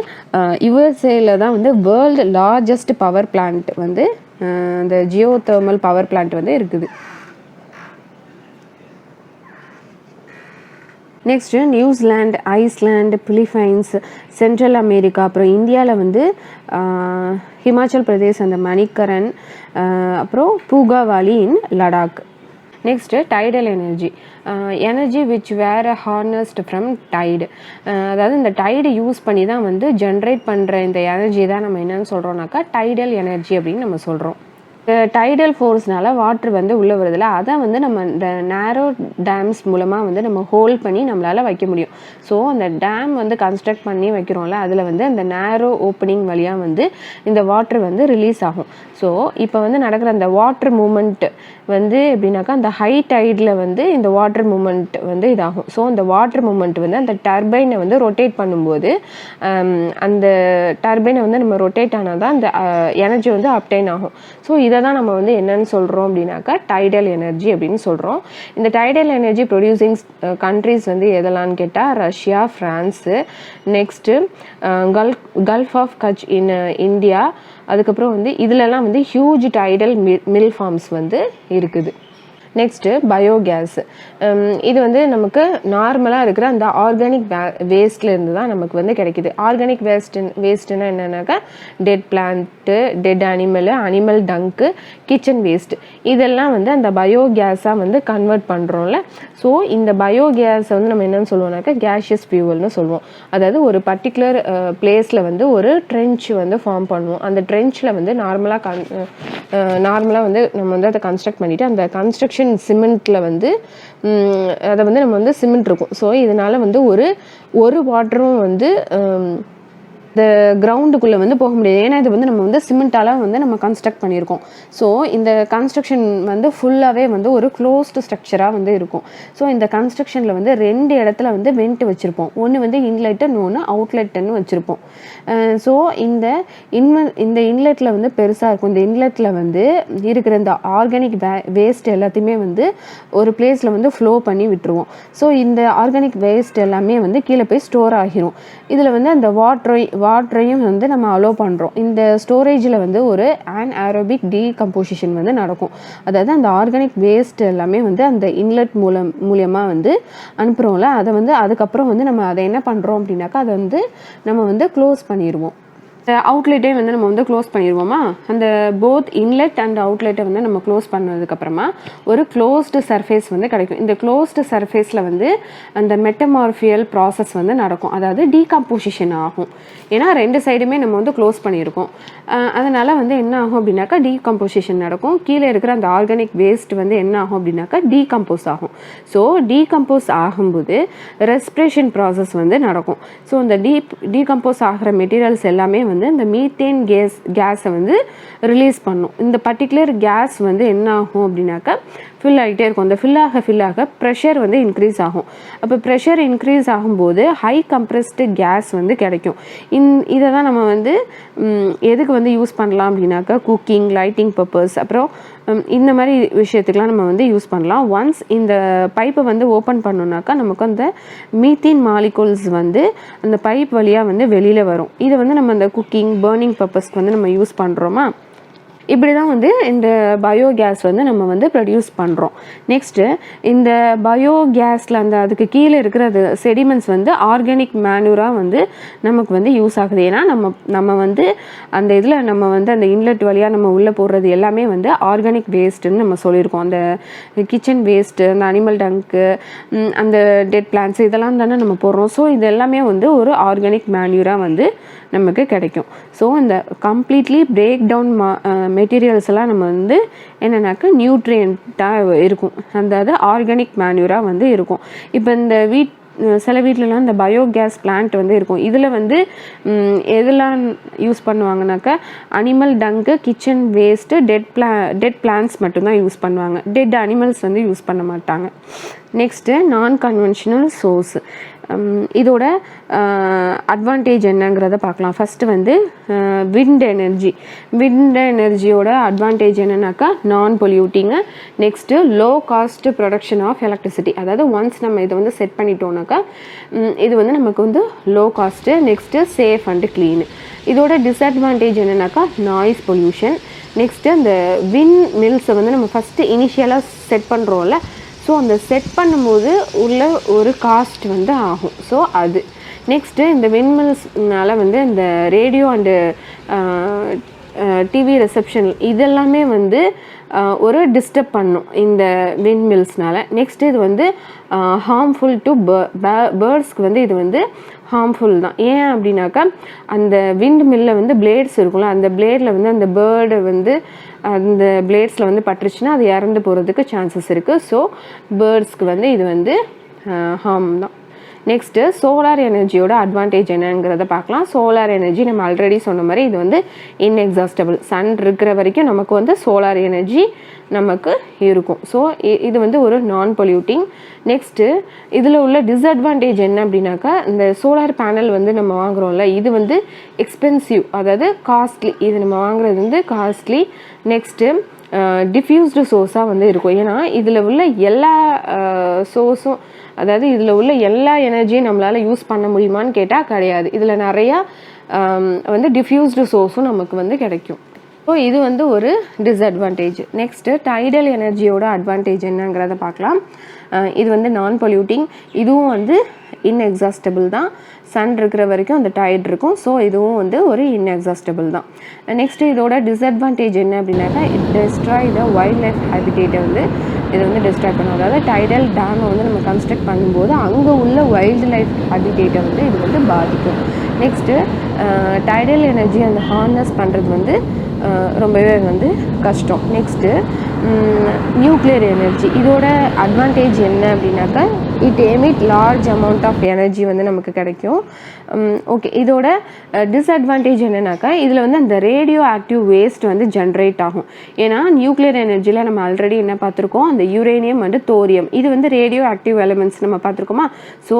யுஎஸ்ஏல தான் வந்து வேர்ல்டு லார்ஜஸ்ட் பவர் பிளான்ட் வந்து இந்த ஜியோ தெர்மல் பவர் பிளான்ட் வந்து இருக்குது. Next New Zealand, Iceland, Philippines, Central America, அப்புறம் இந்தியாவில் வந்து ஹிமாச்சல் பிரதேஷ் அந்த மணிக்கரன், அப்புறம் Puga valley in Ladakh. Next tidal energy which were harnessed from tide. அதாவது இந்த டைடு யூஸ் பண்ணி தான் வந்து ஜென்ரேட் பண்ணுற இந்த எனர்ஜி தான் நம்ம என்னென்னு சொல்கிறோம்னாக்கா டைடல் எனர்ஜி அப்படின்னு நம்ம சொல்கிறோம். டைடல் ஃபோர்ஸ்னால வாட்ரு வந்து உள்ளே வருதில்ல, அதை வந்து நம்ம இந்த நேரோ டேம்ஸ் மூலமாக வந்து நம்ம ஹோல்ட் பண்ணி நம்மளால் வைக்க முடியும். ஸோ அந்த டேம் வந்து கன்ஸ்ட்ரக்ட் பண்ணி வைக்கிறோம்ல, அதில் வந்து அந்த நேரோ ஓப்பனிங் வழியாக வந்து இந்த வாட்ரு வந்து ரிலீஸ் ஆகும். ஸோ இப்போ வந்து நடக்கிற அந்த வாட்ரு மூமெண்ட் வந்து எப்படின்னாக்கா அந்த ஹை டைடில் வந்து இந்த வாட்டர் மூமெண்ட் வந்து இதாகும். ஸோ அந்த வாட்டர் மூமெண்ட் வந்து அந்த டர்பைனை வந்து ரொட்டேட் பண்ணும்போது அந்த டர்பைனை வந்து நம்ம ரொட்டேட் ஆனால் தான் அந்த எனர்ஜி வந்து அப்டைன் ஆகும். ஸோ இதை இதை தான் நம்ம வந்து என்னன்னு சொல்கிறோம் அப்படின்னாக்கா டைடல் எனர்ஜி அப்படின்னு சொல்கிறோம். இந்த டைடல் எனர்ஜி ப்ரொடியூசிங் கண்ட்ரிஸ் வந்து எதெல்லாம்னு கேட்டால் Russia, France, next gulf of Kutch in India. அதுக்கப்புறம் வந்து இதிலெல்லாம் வந்து ஹியூஜ் டைடல் மில் ஃபார்ம்ஸ் வந்து இருக்குது. Next biogas. இது வந்து நமக்கு நார்மலாக இருக்கிற அந்த ஆர்கானிக் வேஸ்ட்லேருந்து தான் நமக்கு வந்து கிடைக்கிது. ஆர்கானிக் வேஸ்ட்டுன்னா என்னென்னாக்கா dead plant, dead animal dung, kitchen waste இதெல்லாம் வந்து அந்த பயோகேஸாக வந்து கன்வெர்ட் பண்ணுறோம்ல. ஸோ இந்த பயோகேஸை வந்து நம்ம என்னென்னு சொல்லுவோம்னாக்கா கேஷியஸ் ஃபியூவல்னு சொல்லுவோம். அதாவது ஒரு பர்டிகுலர் பிளேஸில் வந்து ஒரு ட்ரென்ச் வந்து ஃபார்ம் பண்ணுவோம். அந்த ட்ரென்ச்சில் வந்து நார்மலாக வந்து நம்ம வந்து அதை கன்ஸ்ட்ரக்ட் பண்ணிவிட்டு அந்த கன்ஸ்ட்ரக்ஷன் சிமெண்ட்டில் வந்து அதை வந்து நம்ம வந்து சிமெண்ட் இருக்கும். ஸோ இதனால் வந்து ஒரு வாட்டரும் வந்து இந்த கிரவுண்டுக்குள்ளே வந்து போக முடியாது. ஏன்னா இது வந்து நம்ம வந்து சிமெண்ட்டால் வந்து நம்ம கன்ஸ்ட்ரக்ட் பண்ணியிருக்கோம். ஸோ இந்த கன்ஸ்ட்ரக்ஷன் வந்து ஃபுல்லாகவே வந்து ஒரு க்ளோஸ்டு ஸ்ட்ரக்சராக வந்து இருக்கும். ஸோ இந்த கன்ஸ்ட்ரக்ஷனில் வந்து 2 இடத்துல வந்து வெண்ட் வச்சுருப்போம். ஒன்று வந்து இன்லெட்டு, இன்னொன்று அவுட்லெட்டுன்னு வச்சுருப்போம். ஸோ இந்த இன்லெட்டில் வந்து பெருசாக இருக்கும். இந்த இன்லெட்டில் வந்து இருக்கிற இந்த ஆர்கானிக் வேஸ்ட் எல்லாத்தையுமே வந்து ஒரு பிளேஸில் வந்து ஃப்ளோ பண்ணி விட்டுருவோம். ஸோ இந்த ஆர்கானிக் வேஸ்ட் எல்லாமே வந்து கீழே போய் ஸ்டோர் ஆகிரும். இதில் வந்து அந்த வாட்டரையும் வந்து நம்ம அலோவ் பண்ணுறோம். இந்த ஸ்டோரேஜில் வந்து ஒரு அன்ஏரோபிக் டீகம்போசிஷன் வந்து நடக்கும். அதாவது அந்த ஆர்கானிக் வேஸ்ட் எல்லாமே வந்து அந்த இன்லெட் மூலமாக வந்து அனுப்புகிறோம்ல, அதை வந்து அதுக்கப்புறம் வந்து நம்ம அதை என்ன பண்ணுறோம் அப்படின்னாக்கா அதை வந்து நம்ம வந்து க்ளோஸ் பண்ணிடுவோம். அவுட்லெட்டே வந்து நம்ம வந்து க்ளோஸ் பண்ணிடுவோமா. அந்த போத் இன்லெட் அண்ட் அவுட்லெட்டை வந்து நம்ம க்ளோஸ் பண்ணதுக்கப்புறமா ஒரு க்ளோஸ்டு சர்ஃபேஸ் வந்து கிடைக்கும். இந்த க்ளோஸ்டு சர்ஃபேஸில் வந்து அந்த மெட்டமார்ஃபியல் ப்ராசஸ் வந்து நடக்கும். அதாவது டீகம்போசிஷன் ஆகும். ஏன்னா 2 சைடுமே நம்ம வந்து க்ளோஸ் பண்ணியிருக்கோம். அதனால் வந்து என்ன ஆகும் அப்படின்னாக்கா டீகம்போசிஷன் நடக்கும். கீழே இருக்கிற அந்த ஆர்கானிக் வேஸ்ட் வந்து என்ன ஆகும் அப்படின்னாக்கா டீகம்போஸ் ஆகும். ஸோ டீகம்போஸ் ஆகும்போது ரெஸ்பிரேஷன் ப்ராசஸ் வந்து நடக்கும். ஸோ இந்த டீகம்போஸ் ஆகிற மெட்டீரியல்ஸ் எல்லாமே வந்து இந்த மீத்தேன் கேஸை வந்து ரிலீஸ் பண்ணும். இந்த பர்டிகுலர் கேஸ் வந்து என்ன ஆகும் அப்படின்னாக்கா ஃபில் ஆகிட்டே இருக்கும். அந்த ஃபில் ஆக ப்ரெஷர் வந்து இன்க்ரீஸ் ஆகும். அப்போ ப்ரெஷர் இன்க்ரீஸ் ஆகும்போது ஹை கம்ப்ரெஸ்டு கேஸ் வந்து கிடைக்கும். இதை தான் நம்ம வந்து எதுக்கு வந்து யூஸ் பண்ணலாம் அப்படின்னாக்கா குக்கிங், லைட்டிங் பர்பஸ், அப்புறம் இந்த மாதிரி விஷயத்துக்கெலாம் நம்ம வந்து யூஸ் பண்ணலாம். ஒன்ஸ் இந்த பைப்பை வந்து ஓப்பன் பண்ணோம்னாக்கா நமக்கு அந்த மீத்தேன் மாலிகூல்ஸ் வந்து அந்த பைப் வழியாக வந்து வெளியில் வரும். இதை வந்து நம்ம அந்த குக்கிங், பர்னிங் பர்பஸ்க்கு வந்து நம்ம யூஸ் பண்ணுறோமா. இப்படி தான் வந்து இந்த பயோகேஸ் வந்து நம்ம வந்து ப்ரொடியூஸ் பண்ணுறோம். நெக்ஸ்ட்டு இந்த பயோகேஸில் அதுக்கு கீழே இருக்கிற அது செடிமெண்ட்ஸ் வந்து ஆர்கானிக் மேனூராக வந்து நமக்கு வந்து யூஸ் ஆகுது. ஏன்னா நம்ம வந்து அந்த இதில் நம்ம வந்து அந்த இன்லெட் வழியாக நம்ம உள்ளே போடுறது எல்லாமே வந்து ஆர்கானிக் வேஸ்ட்டுன்னு நம்ம சொல்லியிருக்கோம். அந்த கிச்சன் வேஸ்ட்டு, அந்த அனிமல் டங்க்கு, அந்த டெட் பிளான்ட்ஸ் இதெல்லாம் தானே நம்ம போடுறோம். ஸோ இது எல்லாமே வந்து ஒரு ஆர்கானிக் மேன்யூராக வந்து நமக்கு கிடைக்கும். ஸோ இந்த கம்ப்ளீட்லி பிரேக் டவுன் மெட்டீரியல்ஸ் எல்லாம் நம்ம வந்து என்னென்னாக்கா நியூட்ரியண்ட்டாக இருக்கும். அதாவது ஆர்கானிக் மேன்யூராக வந்து இருக்கும். இப்போ இந்த சில வீட்டிலலாம் இந்த பயோகேஸ் பிளான்ட் வந்து இருக்கும். இதில் வந்து எதெல்லாம் யூஸ் பண்ணுவாங்கனாக்கா அனிமல் டங்கு, கிச்சன் வேஸ்ட்டு, டெட் பிளான்ட்ஸ் மட்டும்தான் யூஸ் பண்ணுவாங்க. டெட் அனிமல்ஸ் வந்து யூஸ் பண்ண மாட்டாங்க. நெக்ஸ்ட்டு நான் கன்வென்ஷனல் சோர்ஸ். இதோட அட்வான்டேஜ் என்னங்கிறத பார்க்கலாம். ஃபஸ்ட்டு வந்து விண்ட் எனர்ஜியோட அட்வான்டேஜ் என்னன்னாக்கா non polluting. Next low cost production of electricity. அதாவது ஒன்ஸ் நம்ம இதை வந்து செட் பண்ணிட்டோம்னாக்கா இது வந்து நமக்கு வந்து low cost. Next safe and clean. இதோட டிஸ்அட்வான்டேஜ் என்னன்னாக்கா நாய்ஸ் பொல்யூஷன். நெக்ஸ்ட்டு அந்த விண்ட் மில்ஸை வந்து நம்ம ஃபஸ்ட்டு இனிஷியலாக செட் பண்ணுறோம்ல, ஸோ அந்த செட் பண்ணும்போது உள்ள ஒரு காஸ்ட் வந்து ஆகும். ஸோ அது நெக்ஸ்ட்டு இந்த விண்மில்ஸ்னால வந்து இந்த ரேடியோ அண்டு டிவி ரிசப்ஷன் இதெல்லாமே வந்து ஒரு டிஸ்டர்ப் பண்ணும் இந்த விண்மில்ஸ்னால. நெக்ஸ்ட்டு இது வந்து ஹார்ம்ஃபுல் டு பேர்ட்ஸ்க்கு வந்து இது வந்து ஹார்ம்ஃபுல் தான். ஏன் அப்படின்னாக்கா அந்த விண்ட் மில்லில் வந்து பிளேட்ஸ் இருக்கும்ல, அந்த பிளேடில் வந்து அந்த பேர்டை வந்து அந்த பிளேட்ஸில் வந்து பட்டுருச்சுன்னா அது இறந்து போகிறதுக்கு சான்சஸ் இருக்குது. ஸோ பேர்ட்ஸ்க்கு வந்து இது வந்து ஹார்ம் தான். நெக்ஸ்ட்டு சோலார் எனர்ஜியோட அட்வான்டேஜ் என்னங்கிறத பார்க்கலாம். சோலார் எனர்ஜி நம்ம ஆல்ரெடி சொன்ன மாதிரி இது வந்து இன்எக்ஸாஸ்டபிள். சன் இருக்கிற வரைக்கும் நமக்கு வந்து சோலார் எனர்ஜி நமக்கு இருக்கும். ஸோ இது வந்து ஒரு நான் பொல்யூட்டிங். நெக்ஸ்ட்டு இதில் உள்ள டிஸ்அட்வான்டேஜ் என்ன அப்படின்னாக்கா இந்த சோலார் பேனல் வந்து நம்ம வாங்குகிறோம்ல, இது வந்து எக்ஸ்பென்சிவ், அதாவது காஸ்ட்லி. இது நம்ம வாங்குறது வந்து காஸ்ட்லி. நெக்ஸ்ட்டு டிஃப்யூஸ்டு சோர்ஸாக வந்து இருக்கும். ஏன்னா இதில் உள்ள எல்லா சோர்ஸும், அதாவது இதில் உள்ள எல்லா எனர்ஜியும் நம்மளால் யூஸ் பண்ண முடியுமான்னு கேட்டால் கிடையாது. இதில் நிறையா வந்து டிஃப்யூஸ்டு சோர்ஸும் நமக்கு வந்து கிடைக்கும். ஸோ இது வந்து ஒரு டிஸ்அட்வான்டேஜ். நெக்ஸ்ட்டு டைடல் எனர்ஜியோட அட்வான்டேஜ் என்னங்கிறத பார்க்கலாம். இது வந்து நான் பொல்யூட்டிங், இதுவும் வந்து இன்எக்ஸாஸ்டபிள் தான். சன் இருக்கிற வரைக்கும் அந்த டைட் இருக்கும். ஸோ இதுவும் வந்து ஒரு இன்எக்ஸாஸ்டபிள் தான். நெக்ஸ்ட்டு இதோட டிஸ்அட்வான்டேஜ் என்ன அப்படின்னாக்கா, it destroy the wildlife ஹேபிடேட்டை வந்து இது வந்து டிஸ்ட்ராய் பண்ணும். அதாவது டைடல் டேமை வந்து நம்ம கன்ஸ்ட்ரக்ட் பண்ணும்போது அங்கே உள்ள வைல்டு லைஃப் ஹேபிடேட்டை வந்து இது வந்து பாதிக்கும். நெக்ஸ்ட்டு டைடல் எனர்ஜி அந்த ஹார்னஸ் பண்ணுறது வந்து ரொம்பவே வந்து கஷ்டம். நெக்ஸ்ட்டு நியூக்ளியர் எனர்ஜி, இதோட அட்வான்டேஜ் என்ன அப்படின்னாக்கா, it emit large amount of energy வந்து நமக்கு கிடைக்கும். ஓகே, இதோட டிஸ்அட்வான்டேஜ் என்னன்னாக்கா, இதில் வந்து அந்த ரேடியோ ஆக்டிவ் வேஸ்ட் வந்து ஜென்ரேட் ஆகும். ஏன்னா நியூக்ளியர் எனர்ஜியில் நம்ம ஆல்ரெடி என்ன பார்த்துருக்கோம், அந்த யுரேனியம் வந்து தோரியம், இது வந்து ரேடியோ ஆக்டிவ் எலிமெண்ட்ஸ் நம்ம பார்த்துருக்கோமா. ஸோ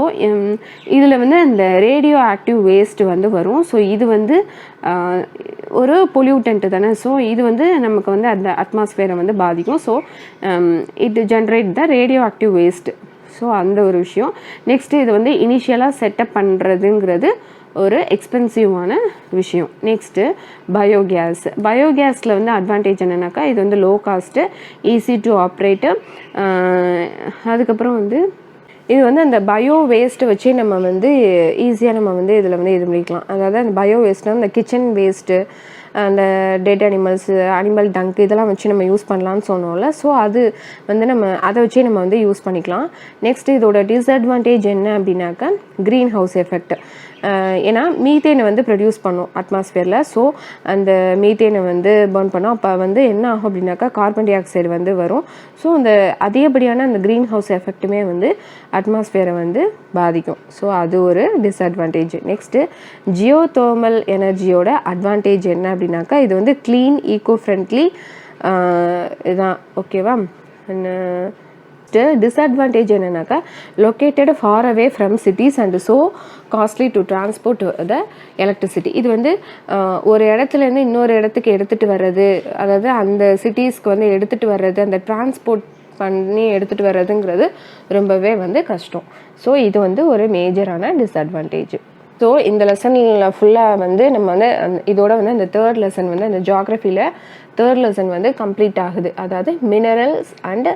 இதில் வந்து அந்த ரேடியோ ஆக்டிவ் வேஸ்ட் வந்து வரும். ஸோ இது வந்து ஒரு பொல்யூட்டன்ட்டு தானே. ஸோ இது வந்து நமக்கு வந்து அந்த அட்மாஸ்பியரை வந்து பாதிக்கும். So it generate the radio active waste. So அந்த ஒரு விஷயம். நெக்ஸ்ட்டு இது வந்து இனிஷியலாக செட்டப் பண்ணுறதுங்கிறது ஒரு எக்ஸ்பென்சிவான விஷயம். நெக்ஸ்ட்டு பயோகேஸில் வந்து அட்வான்டேஜ் என்னென்னாக்கா, இது வந்து லோ காஸ்ட்டு, ஈஸி டு ஆப்ரேட்டு. அதுக்கப்புறம் வந்து இது வந்து அந்த பயோ வேஸ்ட்டை வச்சு நம்ம வந்து ஈஸியாக நம்ம வந்து இதில் வந்து இது பண்ணிக்கலாம். அதாவது அந்த பயோ வேஸ்ட்னால் இந்த கிச்சன் வேஸ்ட்டு, அந்த டெட் அனிமல் டங்க் இதெல்லாம் வச்சு நம்ம யூஸ் பண்ணலான்னு சொன்னோம்ல. ஸோ அது வந்து நம்ம அதை வச்சே நம்ம வந்து யூஸ் பண்ணிக்கலாம். நெக்ஸ்ட் இதோட டிஸ்அட்வான்டேஜ் என்ன அப்படின்னாக்கா, க்ரீன் ஹவுஸ் எஃபெக்ட். ஏன்னா மீத்தேனை வந்து ப்ரொடியூஸ் பண்ணும் அட்மாஸ்பியரில். ஸோ அந்த மீத்தேனை வந்து பர்ன் பண்ணோம். அப்போ வந்து என்ன ஆகும் அப்படின்னாக்கா, கார்பன் டை ஆக்சைடு வந்து வரும். ஸோ அந்த அதிகப்படியான அந்த க்ரீன் ஹவுஸ் எஃபெக்ட்டுமே வந்து அட்மாஸ்பியரை வந்து பாதிக்கும். ஸோ அது ஒரு டிஸ்அட்வான்டேஜ். நெக்ஸ்ட்டு ஜியோதெர்மல் எனர்ஜியோட அட்வான்டேஜ் என்ன அப்படின்னாக்கா, இது வந்து க்ளீன், ஈகோ ஃப்ரெண்ட்லி இதுதான். ஓகேவா. டிஸ்அட்வான்டேஜ் என்னன்னாக்கா, located far away from cities and so costly to transport the electricity. இது வந்து ஒரு இடத்துலேருந்து இன்னொரு இடத்துக்கு எடுத்துகிட்டு வர்றது, அதாவது அந்த சிட்டிஸ்க்கு வந்து எடுத்துகிட்டு வர்றது, அந்த டிரான்ஸ்போர்ட் பண்ணி எடுத்துகிட்டு வர்றதுங்கிறது ரொம்பவே வந்து கஷ்டம். ஸோ இது வந்து ஒரு மேஜரான டிஸ்அட்வான்டேஜ். ஸோ இந்த லெசனில் ஃபுல்லாக வந்து நம்ம வந்து இதோட வந்து அந்த தேர்ட் லெசன் வந்து அந்த ஜியாகிரஃபியில் தேர்ட் லெசன் வந்து கம்ப்ளீட் ஆகுது. அதாவது மினரல்ஸ் அண்ட்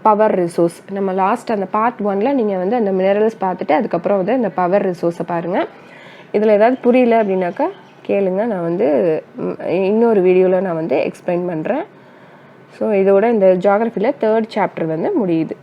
பவர் ரிசோர்ஸ். நம்ம லாஸ்ட் அந்த பார்ட் 1ல் நீங்கள் வந்து அந்த மினரல்ஸ் பார்த்துட்டு அதுக்கப்புறம் வந்து அந்த பவர் ரிசோர்ஸை பாருங்கள். இதில் ஏதாவது புரியல அப்படின்னாக்கா கேளுங்க, நான் வந்து இன்னொரு வீடியோவில் நான் வந்து எக்ஸ்பிளைன் பண்ணுறேன். ஸோ இதோட இந்த ஜியாகிரஃபியில் தேர்ட் சாப்டர் வந்து முடியுது.